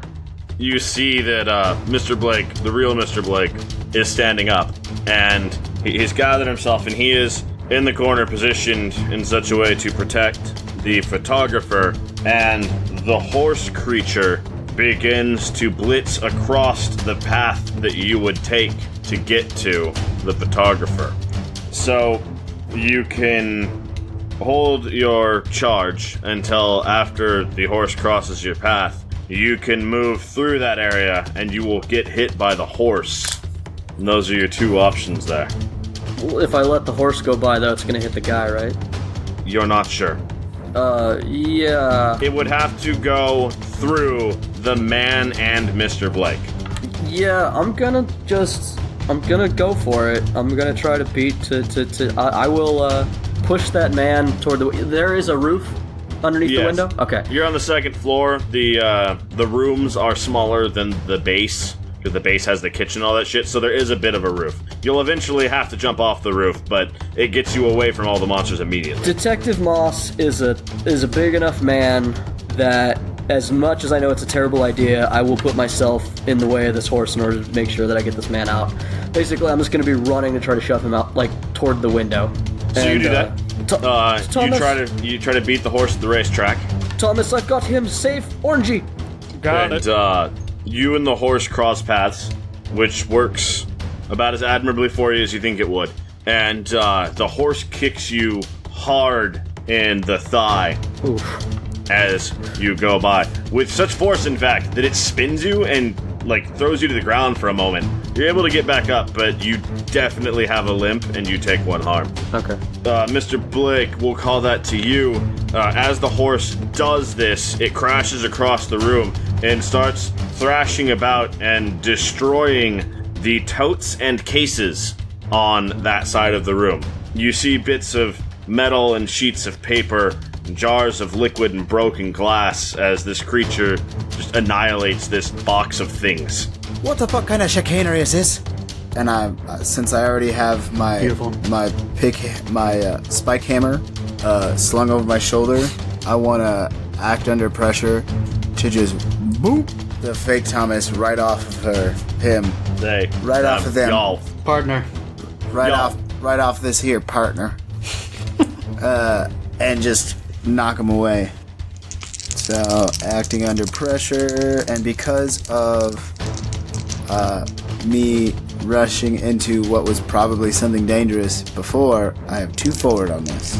A: you see that Mr. Blake, the real Mr. Blake, is standing up, and he's gathered himself, and he is in the corner positioned in such a way to protect the photographer, and the horse creature begins to blitz across the path that you would take to get to the photographer. So you can hold your charge until after the horse crosses your path. You can move through that area and you will get hit by the horse. And those are your two options there.
B: Well, if I let the horse go by, though, it's going to hit the guy, right?
A: You're not sure.
B: Yeah.
A: It would have to go through the man and Mr. Blake.
B: Yeah, I'm gonna go for it. I'm gonna try to beat I will push that man toward there is a roof underneath the
A: Yes.
B: window? Okay.
A: You're on the second floor. The rooms are smaller than the base, because the base has the kitchen and all that shit, so there is a bit of a roof. You'll eventually have to jump off the roof, but it gets you away from all the monsters immediately.
B: Detective Moss is a big enough man that, as much as I know it's a terrible idea, I will put myself in the way of this horse in order to make sure that I get this man out. Basically, I'm just going to be running to try to shove him out, like, toward the window.
A: So you do that.
B: Thomas,
A: You try to beat the horse at the racetrack.
B: Thomas, I've got him safe. Orangey.
C: Got it.
A: And you and the horse cross paths, which works about as admirably for you as you think it would. And the horse kicks you hard in the thigh.
B: Oof.
A: As you go by, with such force, in fact, that it spins you and like throws you to the ground for a moment. You're able to get back up, but you definitely have a limp and you take 1 harm.
B: Okay.
A: Mr. Blake, we'll call that to you. As the horse does this, it crashes across the room and starts thrashing about and destroying the totes and cases on that side of the room. You see bits of metal and sheets of paper, jars of liquid and broken glass as this creature just annihilates this box of things.
D: What the fuck kind of chicanery is this? And since I already have my
E: Beautiful.
D: my spike hammer slung over my shoulder, I want to act under pressure to just boop the fake Thomas right off of him,
A: They
D: Right off of them.
A: Y'all.
E: Partner.
D: right
A: Y'all.
D: off this here partner, and just knock him away. So acting under pressure, and because of me rushing into what was probably something dangerous before, I have 2 forward on this.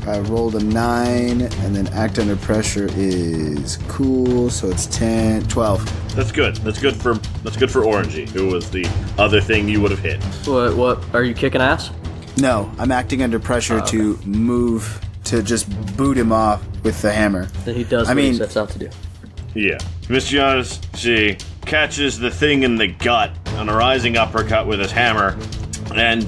D: I rolled a 9, and then act under pressure is cool, so it's 10, 12.
A: That's good. That's good for Orangey, who was the other thing you would have hit.
B: What? Are you kicking ass?
D: No, I'm acting under pressure to move, to just boot him off with the hammer.
B: Then he does what he sets out to do.
A: Yeah. Miss Giannis, she catches the thing in the gut on a rising uppercut with his hammer and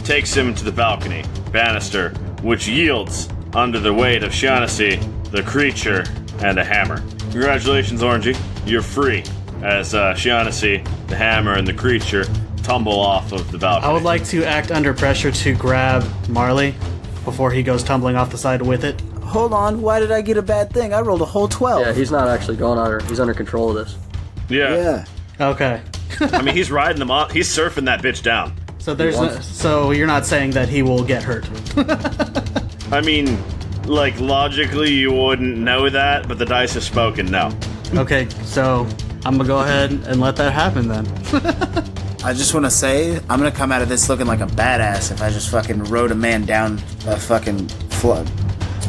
A: takes him to the balcony banister, which yields under the weight of Shaughnessy, the creature, and a hammer. Congratulations, Orangey. You're free as Shaughnessy, the hammer, and the creature tumble off of the balcony.
E: I would like to act under pressure to grab Marley before he goes tumbling off the side with it.
D: Hold on, why did I get a bad thing? I rolled a whole 12.
B: Yeah, he's not actually going under. He's under control of this.
A: Yeah.
E: Okay.
A: I mean, he's riding them off. He's surfing that bitch down.
E: So so you're not saying that he will get hurt.
A: I mean, like, logically you wouldn't know that, but the dice have spoken, no.
E: Okay, so I'm gonna go ahead and let that happen then.
D: I just want to say, I'm going to come out of this looking like a badass if I just fucking rode a man down a fucking flood.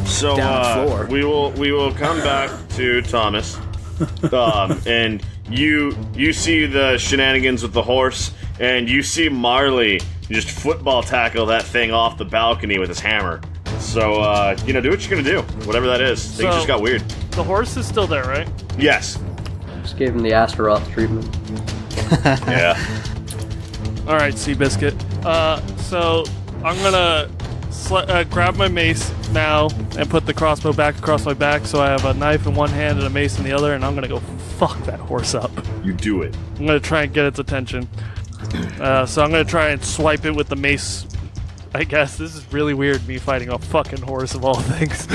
A: So,
D: floor.
A: we will come back to Thomas. And you see the shenanigans with the horse, and you see Marley just football tackle that thing off the balcony with his hammer. So, do what you're gonna do. Whatever that is. Things just got weird.
C: The horse is still there, right?
A: Yes.
B: Just gave him the Astaroth treatment.
A: Yeah.
C: Alright, Seabiscuit. So I'm gonna grab my mace now and put the crossbow back across my back so I have a knife in one hand and a mace in the other, and I'm gonna go fuck that horse up.
A: You do it.
C: I'm gonna try and get its attention. So I'm gonna try and swipe it with the mace. I guess this is really weird, me fighting a fucking horse of all things.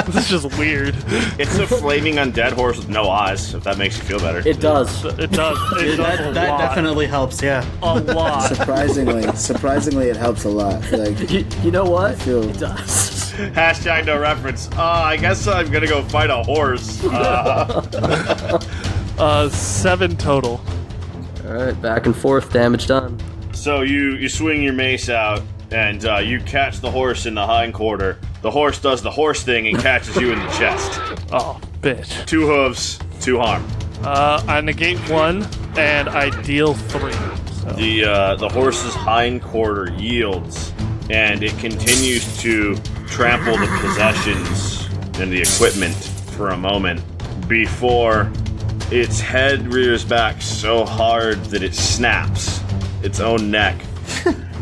C: This is just weird.
A: It's a flaming undead horse with no eyes, if that makes you feel better.
B: It does.
C: It does. It does a
E: That
C: lot.
E: definitely helps, yeah.
C: A lot.
D: Surprisingly, it helps a lot. Like,
B: You know what?
D: feel-
B: It does.
A: Hashtag no reference. I guess I'm gonna go fight a horse.
C: 7 total.
B: Alright, back and forth, damage done.
A: So you swing your mace out, and you catch the horse in the hind quarter. The horse does the horse thing and catches you in the chest.
C: Oh, bitch.
A: 2 hooves, 2 harm.
C: I negate 1, and I deal 3. So.
A: The horse's hind quarter yields, and it continues to trample the possessions and the equipment for a moment before its head rears back so hard that it snaps its own neck.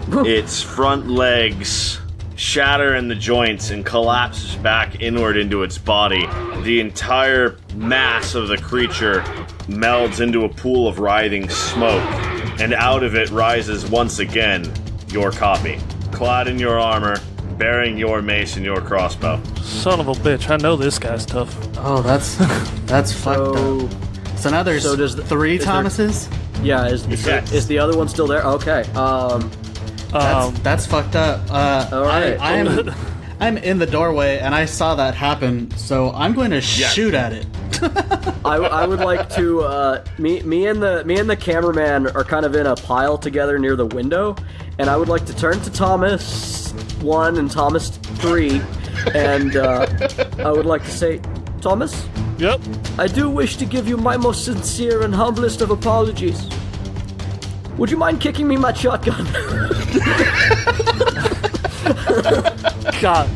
A: Its front legs shatter in the joints and collapses back inward into its body. The entire mass of the creature melds into a pool of writhing smoke, and out of it rises once again your copy, clad in your armor, bearing your mace and your crossbow.
C: Son of a bitch, I know this guy's tough.
E: Oh, that's fucked up. So now there's 3 Thomases?
B: Yeah, is the other one still there? Okay.
E: That's fucked up.
B: All right.
E: I'm in the doorway and I saw that happen, so I'm going to shoot at it.
B: I would like to. Me and the cameraman are kind of in a pile together near the window, and I would like to turn to Thomas 1 and Thomas 3, and I would like to say, Thomas,
C: Yep.
B: I do wish to give you my most sincere and humblest of apologies. Would you mind kicking me my shotgun?
C: God.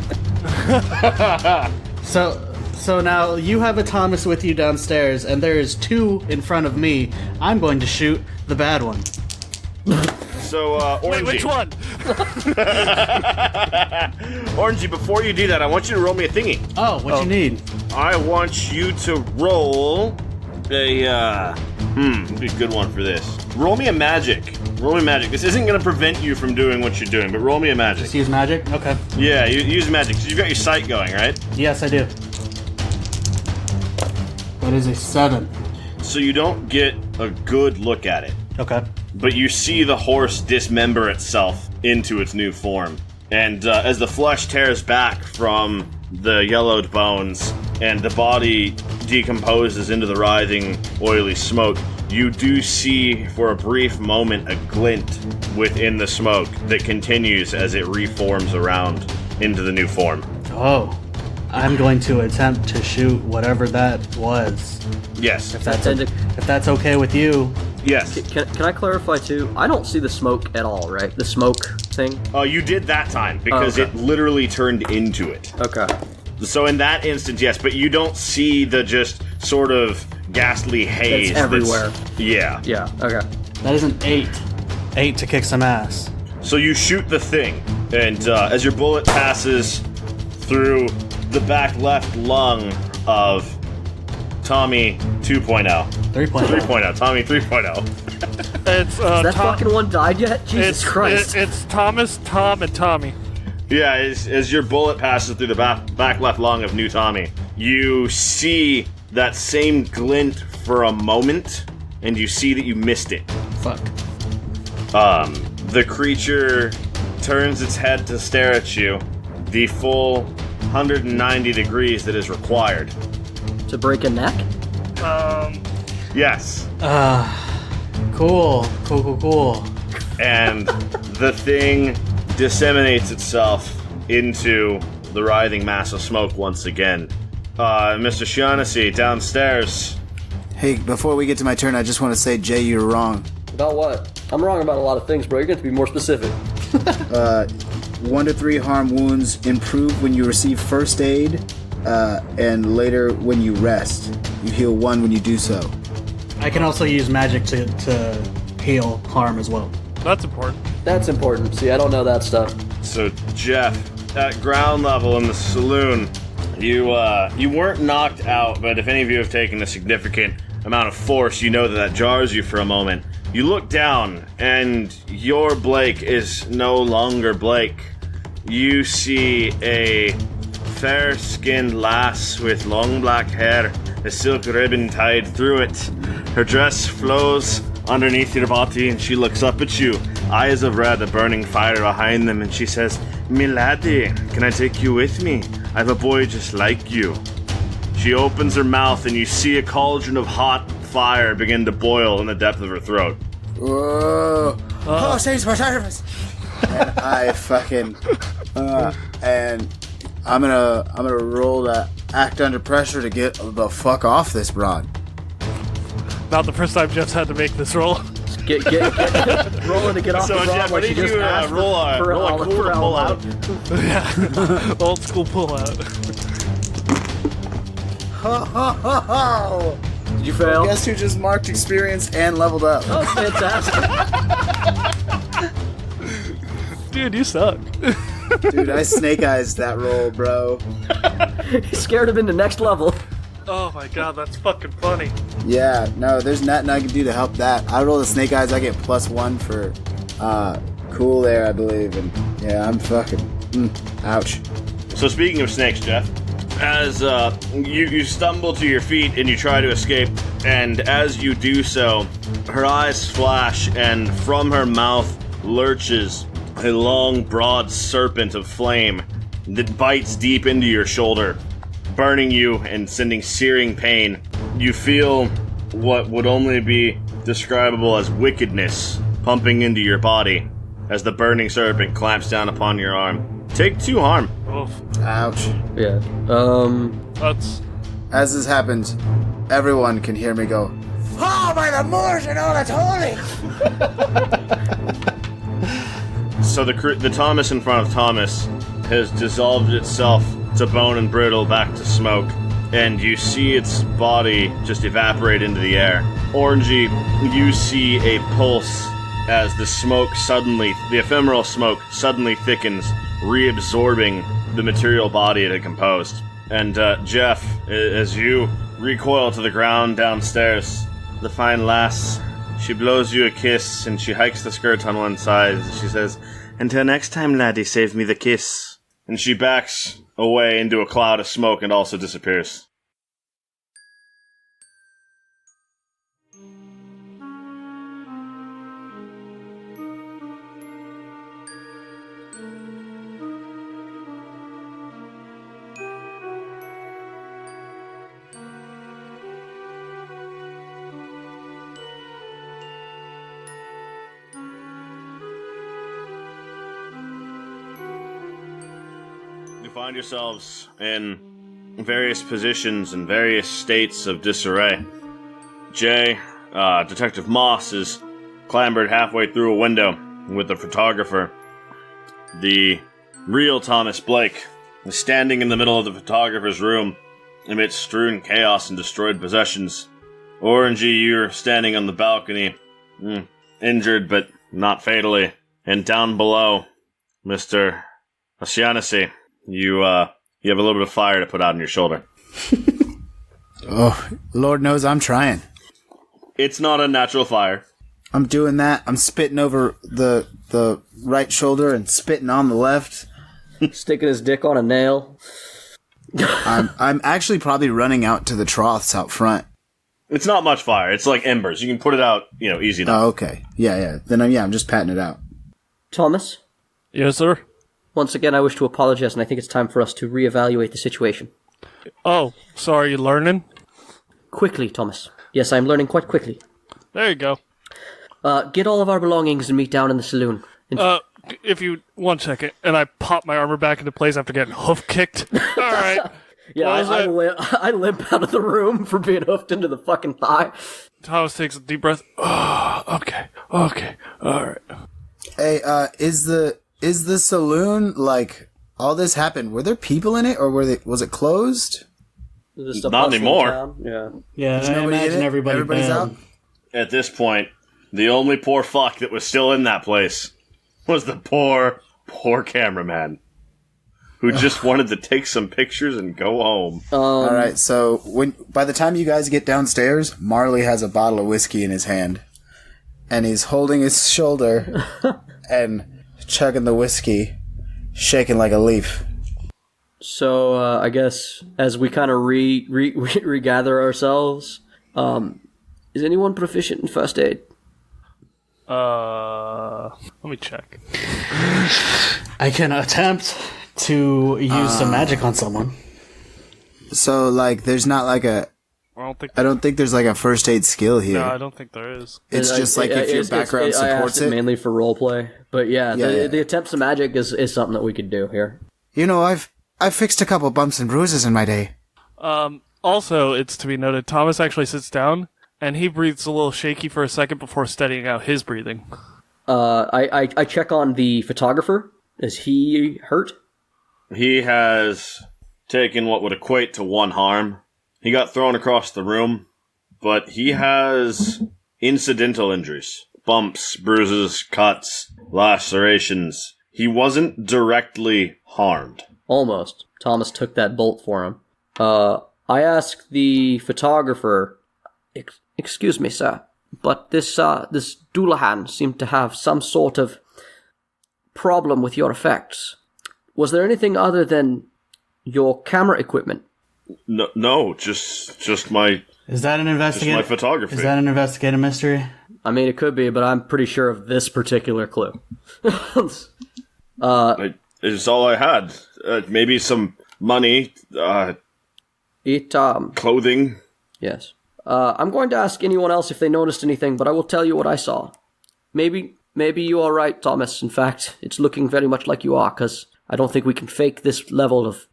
E: So now you have a Thomas with you downstairs, and there is 2 in front of me. I'm going to shoot the bad one.
A: So, Orangey.
C: Wait, which one?
A: Orangey, before you do that, I want you to roll me a thingy.
E: Oh, what you need?
A: I want you to roll a, be a good one for this. Roll me a magic. Roll me magic. This isn't going to prevent you from doing what you're doing, but roll me a magic.
E: Just use magic? Okay.
A: Yeah, use magic, because you've got your sight going, right?
E: Yes, I do. That is a 7.
A: So you don't get a good look at it,
E: Okay.
A: but you see the horse dismember itself into its new form. And as the flesh tears back from the yellowed bones and the body decomposes into the writhing, oily smoke, you do see for a brief moment a glint within the smoke that continues as it reforms around into the new form.
E: Oh, I'm going to attempt to shoot whatever that was.
A: Yes.
E: If that's okay with you.
A: Yes.
B: Can I clarify too? I don't see the smoke at all, right? The smoke thing?
A: You did that time, because it literally turned into it.
B: Okay.
A: So in that instance, yes, but you don't see the just sort of ghastly haze.
B: It's everywhere.
A: Yeah.
B: Yeah, okay.
E: That is an 8. 8 to kick some ass.
A: So you shoot the thing, and as your bullet passes through the back left lung of Tommy 2.0.
E: 3.0.
A: 3.0. Tommy 3.0.
C: It's
B: Has that fucking one died yet? Jesus Christ.
C: It's Thomas, Tom, and Tommy.
A: Yeah, as your bullet passes through the back left lung of new Tommy, you see that same glint for a moment, and you see that you missed it.
E: Fuck.
A: The creature turns its head to stare at you, the full 190 degrees that is required.
B: To break a neck?
A: Yes.
E: Cool.
A: And the thing disseminates itself into the writhing mass of smoke once again. Mr. Shaughnessy, downstairs.
D: Hey, before we get to my turn, I just want to say, Jay, you're wrong.
B: About what? I'm wrong about a lot of things, bro. You're going to be more specific.
D: 1 to 3 harm wounds improve when you receive first aid, and later when you rest. You heal 1 when you do so.
E: I can also use magic to heal harm as well.
C: That's important.
B: That's important. See, I don't know that stuff.
A: So, Jeff, at ground level in the saloon, you weren't knocked out, but if any of you have taken a significant amount of force, you know that jars you for a moment. You look down, and your Blake is no longer Blake. You see a fair-skinned lass with long black hair, a silk ribbon tied through it. Her dress flows underneath your body, and she looks up at you, eyes of red, a burning fire behind them, and she says, "Me laddie, can I take you with me? I have a boy just like you." She opens her mouth, and you see a cauldron of hot fire begin to boil in the depth of her throat.
D: Whoa! Oh, saves my service! And I fucking and I'm gonna roll to act under pressure to get the fuck off this broad.
C: Not the first time Jeff's had to make this roll.
B: Get rolling to get off
A: So,
B: the
A: Jeff,
B: broad
A: what
B: like you
A: did
B: just
A: you
B: asked
A: roll a cool to pull out?
C: Yeah. Old school pullout.
D: Ho ho ho ho!
B: Did you fail?
D: Guess who just marked experience and leveled up?
B: Oh, fantastic.
C: Dude, you suck.
D: Dude, I snake eyes that roll, bro.
B: He scared him into next level.
C: Oh my god, that's fucking funny.
D: Yeah, no, there's nothing I can do to help that. I roll the snake eyes, I get +1 for cool there, I believe, and yeah, I'm fucking ouch.
A: So speaking of snakes, Jeff, as you stumble to your feet and you try to escape, and as you do so, her eyes flash, and from her mouth lurches a long, broad serpent of flame that bites deep into your shoulder, burning you and sending searing pain. You feel what would only be describable as wickedness pumping into your body as the burning serpent clamps down upon your arm. Take 2 harm.
C: Oof.
D: Ouch.
B: Yeah.
C: That's...
D: As this happens, everyone can hear me go, "Oh, by the Moors and all that's holy!"
A: So the Thomas in front of Thomas has dissolved itself to bone and brittle back to smoke, and you see its body just evaporate into the air. Orangey, you see a pulse as the ephemeral smoke suddenly thickens, reabsorbing the material body it had composed. And Jeff, as you recoil to the ground downstairs, the fine lass, she blows you a kiss, and she hikes the skirt on one side. She says, "Until next time, laddie, save me the kiss." And she backs away into a cloud of smoke and also disappears. find yourselves in various positions and various states of disarray. Jay, Detective Moss, is clambered halfway through a window with the photographer. The real Thomas Blake is standing in the middle of the photographer's room amidst strewn chaos and destroyed possessions. Orangey, you're standing on the balcony, injured but not fatally. And down below, Mr. Oceanacy, you have a little bit of fire to put out on your shoulder.
D: Oh, Lord knows I'm trying.
A: It's not a natural fire.
D: I'm doing that. I'm spitting over the right shoulder and spitting on the left.
B: Sticking his dick on a nail.
D: I'm actually probably running out to the troughs out front.
A: It's not much fire. It's like embers. You can put it out, easy enough.
D: Oh, okay. Yeah. Then I'm just patting it out.
B: Thomas?
C: Yes, sir?
B: Once again, I wish to apologize, and I think it's time for us to reevaluate the situation.
C: Oh, sorry, you learning?
B: Quickly, Thomas. Yes, I'm learning quite quickly.
C: There you go.
B: Get all of our belongings and meet down in the saloon.
C: If you... 1 second, and I pop my armor back into place after getting hoof kicked. Alright.
B: Yeah, I limp out of the room for being hoofed into the fucking thigh.
C: Thomas takes a deep breath. Oh, okay, alright.
D: Hey, is the saloon, like, all this happened, were there people in it, or was it closed?
A: Not anymore.
E: Yeah,
D: There's
E: I
D: nobody in
E: imagine
D: it?
E: everybody's
D: Everybody's out?
A: At this point, the only poor fuck that was still in that place was the poor cameraman who just wanted to take some pictures and go home.
D: All right, so by the time you guys get downstairs, Marley has a bottle of whiskey in his hand, and he's holding his shoulder and chugging the whiskey, shaking like a leaf.
B: So, I guess, as we kind of regather ourselves, is anyone proficient in first aid?
C: Let me check.
E: I can attempt to use some magic on someone.
D: So, like, there's not like a... I don't think there's like a first aid skill here.
C: No, I don't think there is.
D: It's just like if your background supports
B: it. Mainly for roleplay. But yeah, the attempts to magic is something that we could do here.
D: I've fixed a couple bumps and bruises in my day.
C: Also, it's to be noted, Thomas actually sits down, and he breathes a little shaky for a second before steadying out his breathing.
B: I check on the photographer. Is he hurt?
A: He has taken what would equate to 1 harm. He got thrown across the room, but he has incidental injuries. Bumps, bruises, cuts, lacerations. He wasn't directly harmed.
B: Almost. Thomas took that bolt for him. I asked the photographer, excuse me, sir, but this Doulahan seemed to have some sort of problem with your effects. Was there anything other than your camera equipment?
A: No, just my...
E: Is that an investigative?
A: Just my photography.
E: Is that an investigative mystery?
B: I mean, it could be, but I'm pretty sure of this particular clue.
A: It's all I had. Maybe some money, clothing.
B: Yes. I'm going to ask anyone else if they noticed anything, but I will tell you what I saw. Maybe you are right, Thomas. In fact, it's looking very much like you are, because I don't think we can fake this level of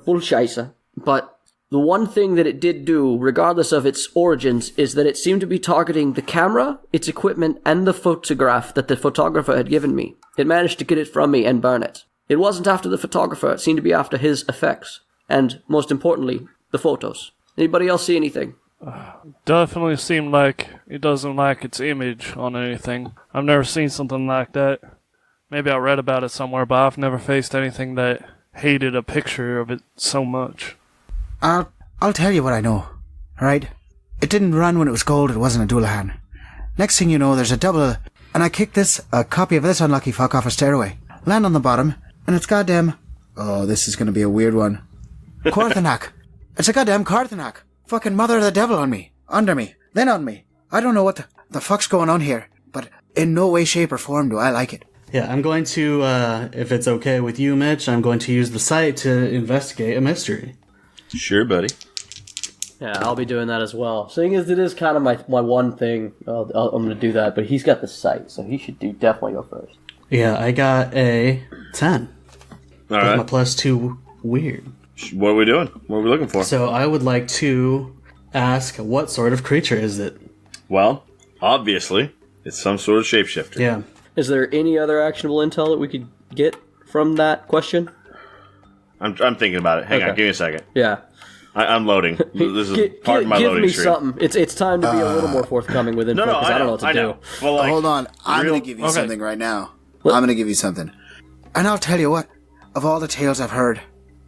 B: bullshit. But the one thing that it did do, regardless of its origins, is that it seemed to be targeting the camera, its equipment, and the photograph that the photographer had given me. It managed to get it from me and burn it. It wasn't after the photographer, it seemed to be after his effects. And, most importantly, the photos. Anybody else see anything?
C: Definitely seemed like it doesn't like its image on anything. I've never seen something like that. Maybe I read about it somewhere, but I've never faced anything that hated a picture of it so much.
D: I'll tell you what I know, alright? It didn't run when it was gold, it wasn't a Doulahan. Next thing you know, there's a double, and I kicked a copy of this unlucky fuck off a stairway. Land on the bottom, and it's goddamn... Oh, this is gonna be a weird one. Korthanak. It's a goddamn Korthanak. Fucking mother of the devil on me. Under me. Then on me. I don't know what the fuck's going on here, but in no way, shape, or form do I like it.
E: Yeah, I'm going to, if it's okay with you, Mitch, I'm going to use the site to investigate a mystery.
A: Sure, buddy.
B: Yeah, I'll be doing that as well. Seeing as it is kind of my one thing, I'm going to do that. But he's got the site, so he should definitely go first.
E: Yeah, I got a 10.
A: All
E: with
A: right.
E: my +2 weird.
A: What are we doing? What are we looking for?
E: So I would like to ask, what sort of creature is it?
A: Well, obviously, it's some sort of shapeshifter.
E: Yeah.
B: Is there any other actionable intel that we could get from that question?
A: I'm thinking about it. Hang on,
B: Okay.
A: give me a second.
B: Yeah.
A: I'm loading. This is part of my
B: give
A: loading
B: me
A: screen.
B: something. It's time to be a little more forthcoming with info
A: No,
B: because I don't know what to
A: I
B: do.
A: know. Well, like,
D: Hold on. I'm
A: real-
D: going to give you
C: okay.
D: something right now. I'm going to give you something. And I'll tell you what. Of all the tales I've heard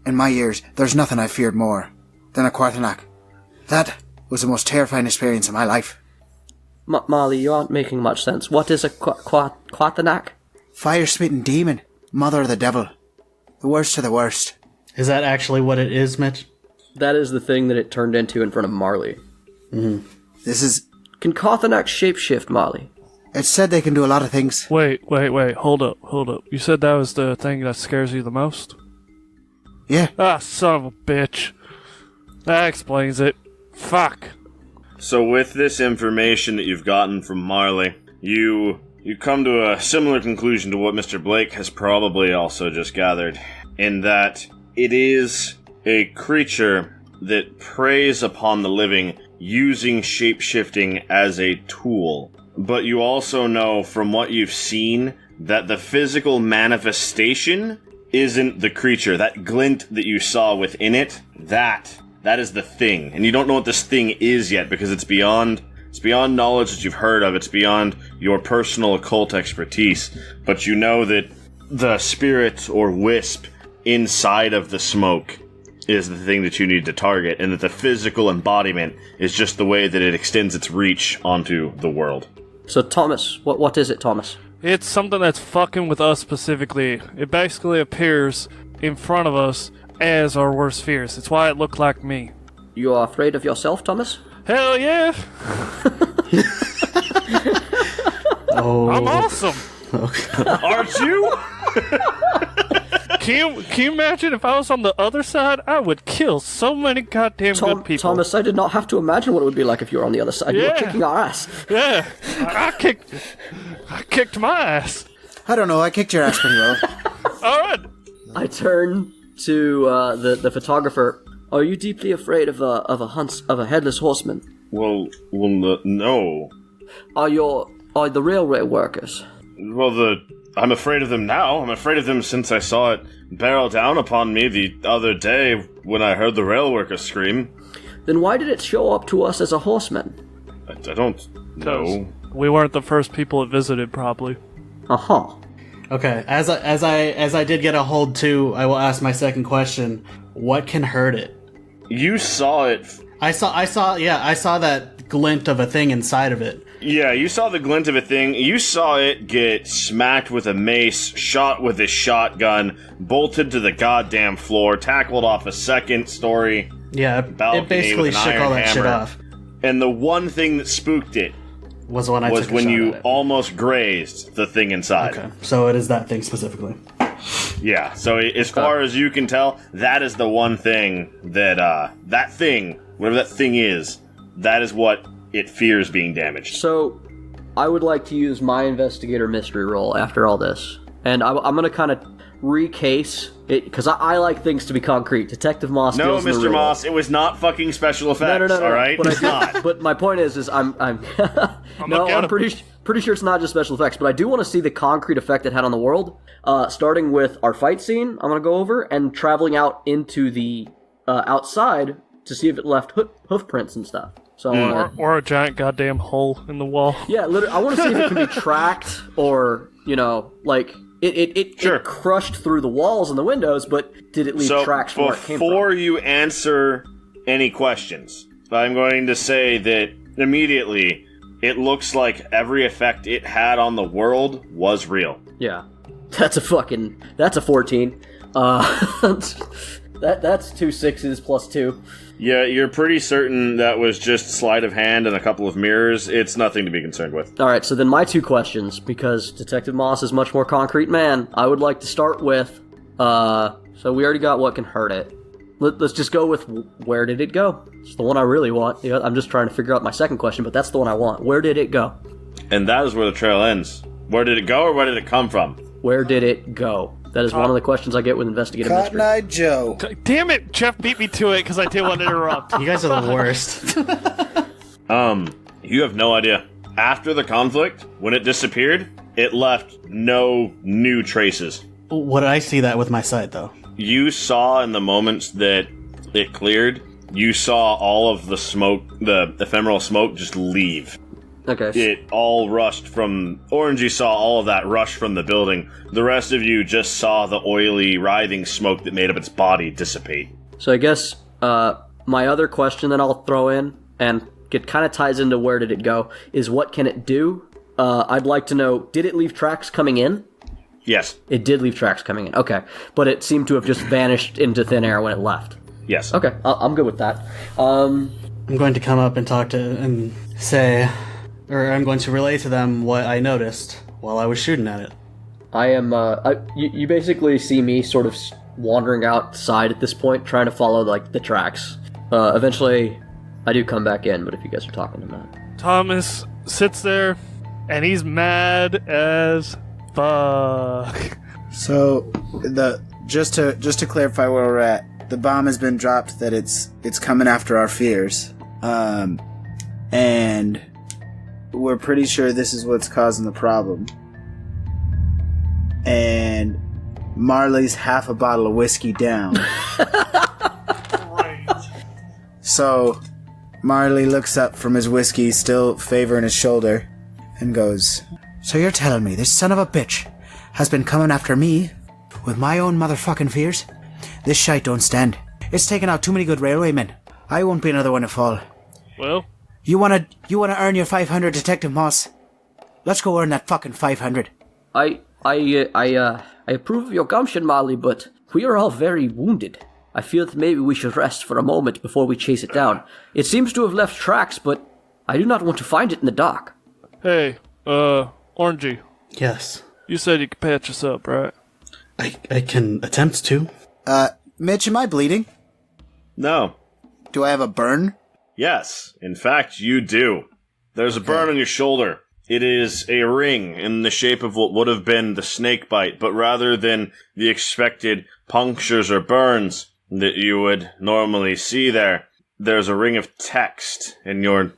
D: in my years, there's nothing I've feared more than a Quarternack. That was the most terrifying experience of my life.
B: Molly, you aren't making much sense. What is a Quathanac?
D: Fire-spitting demon. Mother of the devil. The worst of the worst.
E: Is that actually what it is, Mitch?
B: That is the thing that it turned into in front of Marley.
D: This is...
B: Can Quathanac shapeshift, Molly?
D: It's said they can do a lot of things.
C: Wait. Hold up. You said that was the thing that scares you the most?
D: Yeah.
C: Ah, son of a bitch. That explains it. Fuck.
A: So with this information that you've gotten from Marley, you come to a similar conclusion to what Mr. Blake has probably also just gathered, in that it is a creature that preys upon the living using shapeshifting as a tool. But you also know from what you've seen that the physical manifestation isn't the creature. That glint that you saw within it, that is the thing. And you don't know what this thing is yet because it's beyond knowledge that you've heard of. It's beyond your personal occult expertise. But you know that the spirit or wisp inside of the smoke is the thing that you need to target, and that the physical embodiment is just the way that it extends its reach onto the world.
B: So, Thomas, what is it, Thomas?
C: It's something that's fucking with us specifically. It basically appears in front of us as our worst fears. It's why it looked like me.
B: You are afraid of yourself, Thomas?
C: Hell yeah!
E: Oh.
C: I'm awesome!
A: Aren't you?
C: Can you imagine if I was on the other side? I would kill so many goddamn good people.
B: Thomas, I did not have to imagine what it would be like if you were on the other side. You were
C: Yeah.
B: kicking our ass.
C: Yeah, I kicked my ass.
D: I don't know. I kicked your ass pretty well.
C: All right.
B: I turn to the photographer. Are you deeply afraid of a headless horseman?
A: Well, no.
B: Are the railway workers?
A: Well, I'm afraid of them now. I'm afraid of them since I saw it barrel down upon me the other day when I heard the rail worker scream.
B: Then why did it show up to us as a horseman?
A: I don't know.
C: We weren't the first people it visited, probably.
B: Uh-huh.
E: Okay, as I did get a hold too, I will ask my second question. What can hurt it?
A: You saw it.
E: I saw that glint of a thing inside of it.
A: Yeah, you saw the glint of a thing. You saw it get smacked with a mace, shot with a shotgun, bolted to the goddamn floor, tackled off a second-story
E: Yeah,
A: balcony
E: it basically
A: with an
E: shook
A: iron
E: all that shit
A: hammer.
E: off.
A: And the one thing that spooked it
E: Was when I
A: was
E: took a
A: when
E: shot
A: you
E: at it.
A: almost grazed the thing inside.
E: Okay, so it is that thing specifically.
A: Yeah, so as far as you can tell, that is the one thing that, that thing, whatever that thing is, that is what it fears being damaged.
B: So, I would like to use my investigator mystery roll after all this. And I'm going to kind of recase it, because I like things to be concrete. Detective Moss
A: No,
B: deals in the
A: Mr.
B: real
A: Moss, it was not fucking special effects,
B: No.
A: alright?
B: But
A: It's not.
B: But my point is I'm
C: gonna
B: no,
C: get
B: I'm
C: him.
B: pretty sure it's not just special effects, but I do want to see the concrete effect it had on the world. Starting with our fight scene, I'm gonna go over, and traveling out into the outside to see if it left hoof prints and stuff. So
C: Or a giant goddamn hole in the wall.
B: yeah, literally, I want to see if it can be tracked, or like it crushed through the walls and the windows, but did it leave tracks from where it came from?
A: Before you answer any questions, I'm going to say that immediately it looks like every effect it had on the world was real.
B: Yeah, that's a 14. That's 2 6s plus 2.
A: Yeah, you're pretty certain that was just sleight of hand and a couple of mirrors. It's nothing to be concerned with.
B: All right, so then my 2 questions, because Detective Moss is much more concrete man. I would like to start with, so we already got what can hurt it. Let's just go with where did it go? It's the one I really want. Yeah, I'm just trying to figure out my second question, but that's the one I want. Where did it go?
A: And that is where the trail ends. Where did it go, or where did it come from?
B: Where did it go? That is one of the questions I get with investigative mystery.
D: Cotton-Eyed Joe.
C: Damn it, Jeff beat me to it because I didn't want to interrupt.
E: You guys are the worst.
A: You have no idea. After the conflict, when it disappeared, it left no new traces.
E: Would I see that with my sight, though?
A: You saw in the moments that it cleared, you saw all of the smoke, the ephemeral smoke, just leave.
B: Okay.
A: It all rushed from... Orangey saw all of that rush from the building. The rest of you just saw the oily, writhing smoke that made up its body dissipate.
B: So I guess my other question that I'll throw in, and it kind of ties into where did it go, is what can it do? I'd like to know, did it leave tracks coming in?
A: Yes.
B: It did leave tracks coming in, okay. But it seemed to have just vanished into thin air when it left.
A: Yes.
B: Okay, I'm good with that. I'm
E: going to come up and talk to and say, or I'm going to relay to them what I noticed while I was shooting at it.
B: I am, you basically see me sort of wandering outside at this point, trying to follow, like, the tracks. Eventually, I do come back in, but if you guys are talking to that.
C: Thomas sits there, and he's mad as fuck.
D: So, just to clarify where we're at, the bomb has been dropped that it's coming after our fears. And we're pretty sure this is what's causing the problem. And Marley's half a bottle of whiskey down. So Marley looks up from his whiskey, still favoring his shoulder, and goes, "So you're telling me this son of a bitch has been coming after me with my own motherfucking fears? This shite don't stand. It's taken out too many good railwaymen. I won't be another one to fall.
C: Well,
D: You wanna earn your 500, Detective Moss? Let's go earn that fucking 500.
B: I approve of your gumption, Molly, but we are all very wounded. I feel that maybe we should rest for a moment before we chase it down. It seems to have left tracks, but I do not want to find it in the dark."
C: hey, Orangey,
E: Yes.
C: you said you could patch us up, right?
E: I can attempt to.
D: Mitch, am I bleeding?
A: No.
D: Do I have a burn?
A: Yes. In fact, you do. There's a burn on your shoulder. It is a ring in the shape of what would have been the snake bite, but rather than the expected punctures or burns that you would normally see there's a ring of text in your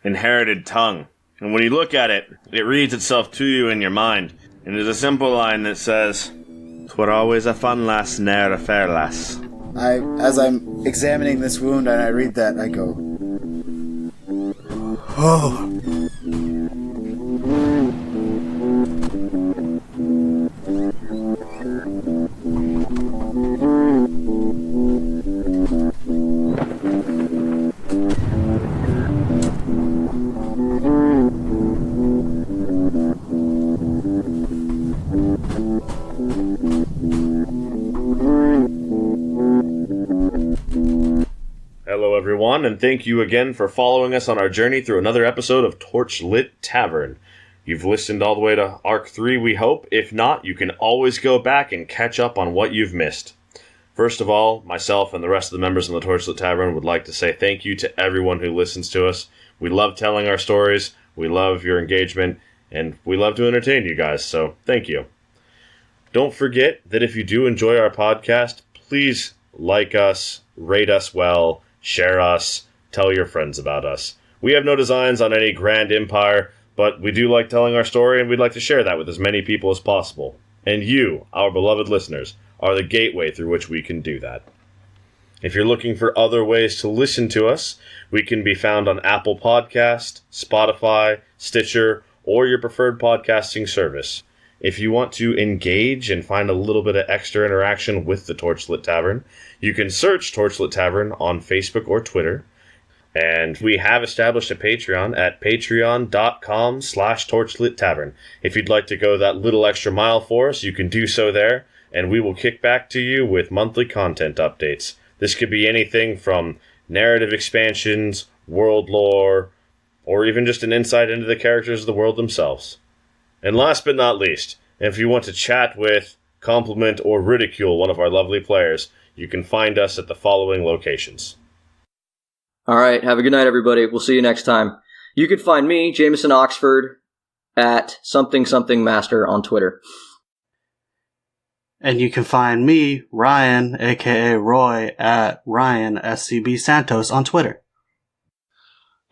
A: inherited tongue. And when you look at it, it reads itself to you in your mind. And there's a simple line that says, "'Twere always a fun lass, ne'er a fair lass."
D: As I'm examining this wound and I read that, I go, "Oh."
A: Hello everyone, and thank you again for following us on our journey through another episode of Torchlit Tavern. You've listened all the way to Arc 3, we hope. If not, you can always go back and catch up on what you've missed. First of all, myself and the rest of the members in the Torchlit Tavern would like to say thank you to everyone who listens to us. We love telling our stories, we love your engagement, and we love to entertain you guys, so thank you. Don't forget that if you do enjoy our podcast, please like us, rate us well, share us, tell your friends about us. We have no designs on any grand empire, but we do like telling our story, and we'd like to share that with as many people as possible. And you, our beloved listeners, are the gateway through which we can do that. If you're looking for other ways to listen to us, we can be found on Apple Podcast, Spotify, Stitcher, or your preferred podcasting service. If you want to engage and find a little bit of extra interaction with the Torchlit Tavern, you can search Torchlit Tavern on Facebook or Twitter. And we have established a Patreon at patreon.com/Torchlit Tavern. If you'd like to go that little extra mile for us, you can do so there, and we will kick back to you with monthly content updates. This could be anything from narrative expansions, world lore, or even just an insight into the characters of the world themselves. And last but not least, if you want to chat with, compliment, or ridicule one of our lovely players, you can find us at the following locations.
B: All right, have a good night, everybody. We'll see you next time. You could find me, Jameson Oxford, at something master on Twitter.
E: And you can find me, Ryan, aka Roy, at Ryan SCB Santos on Twitter.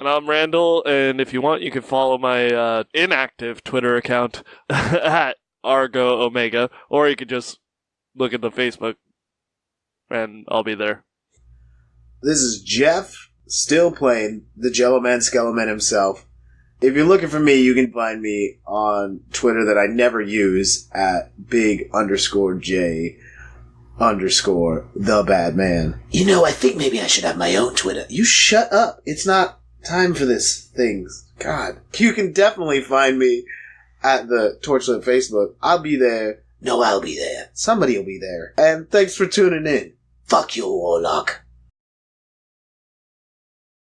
C: And I'm Randall, and if you want, you can follow my inactive Twitter account at Argo Omega, or you could just look at the Facebook, and I'll be there.
G: This is Jeff, still playing the Jello Man Skeleman himself. If you're looking for me, you can find me on Twitter that I never use at big_J_the_bad_man. You know, I think maybe I should have my own Twitter. You shut up. It's not time for this things. God. You can definitely find me at the Torchlit Facebook. I'll be there. No, I'll be there. Somebody will be there. And thanks for tuning in. Fuck you, Warlock.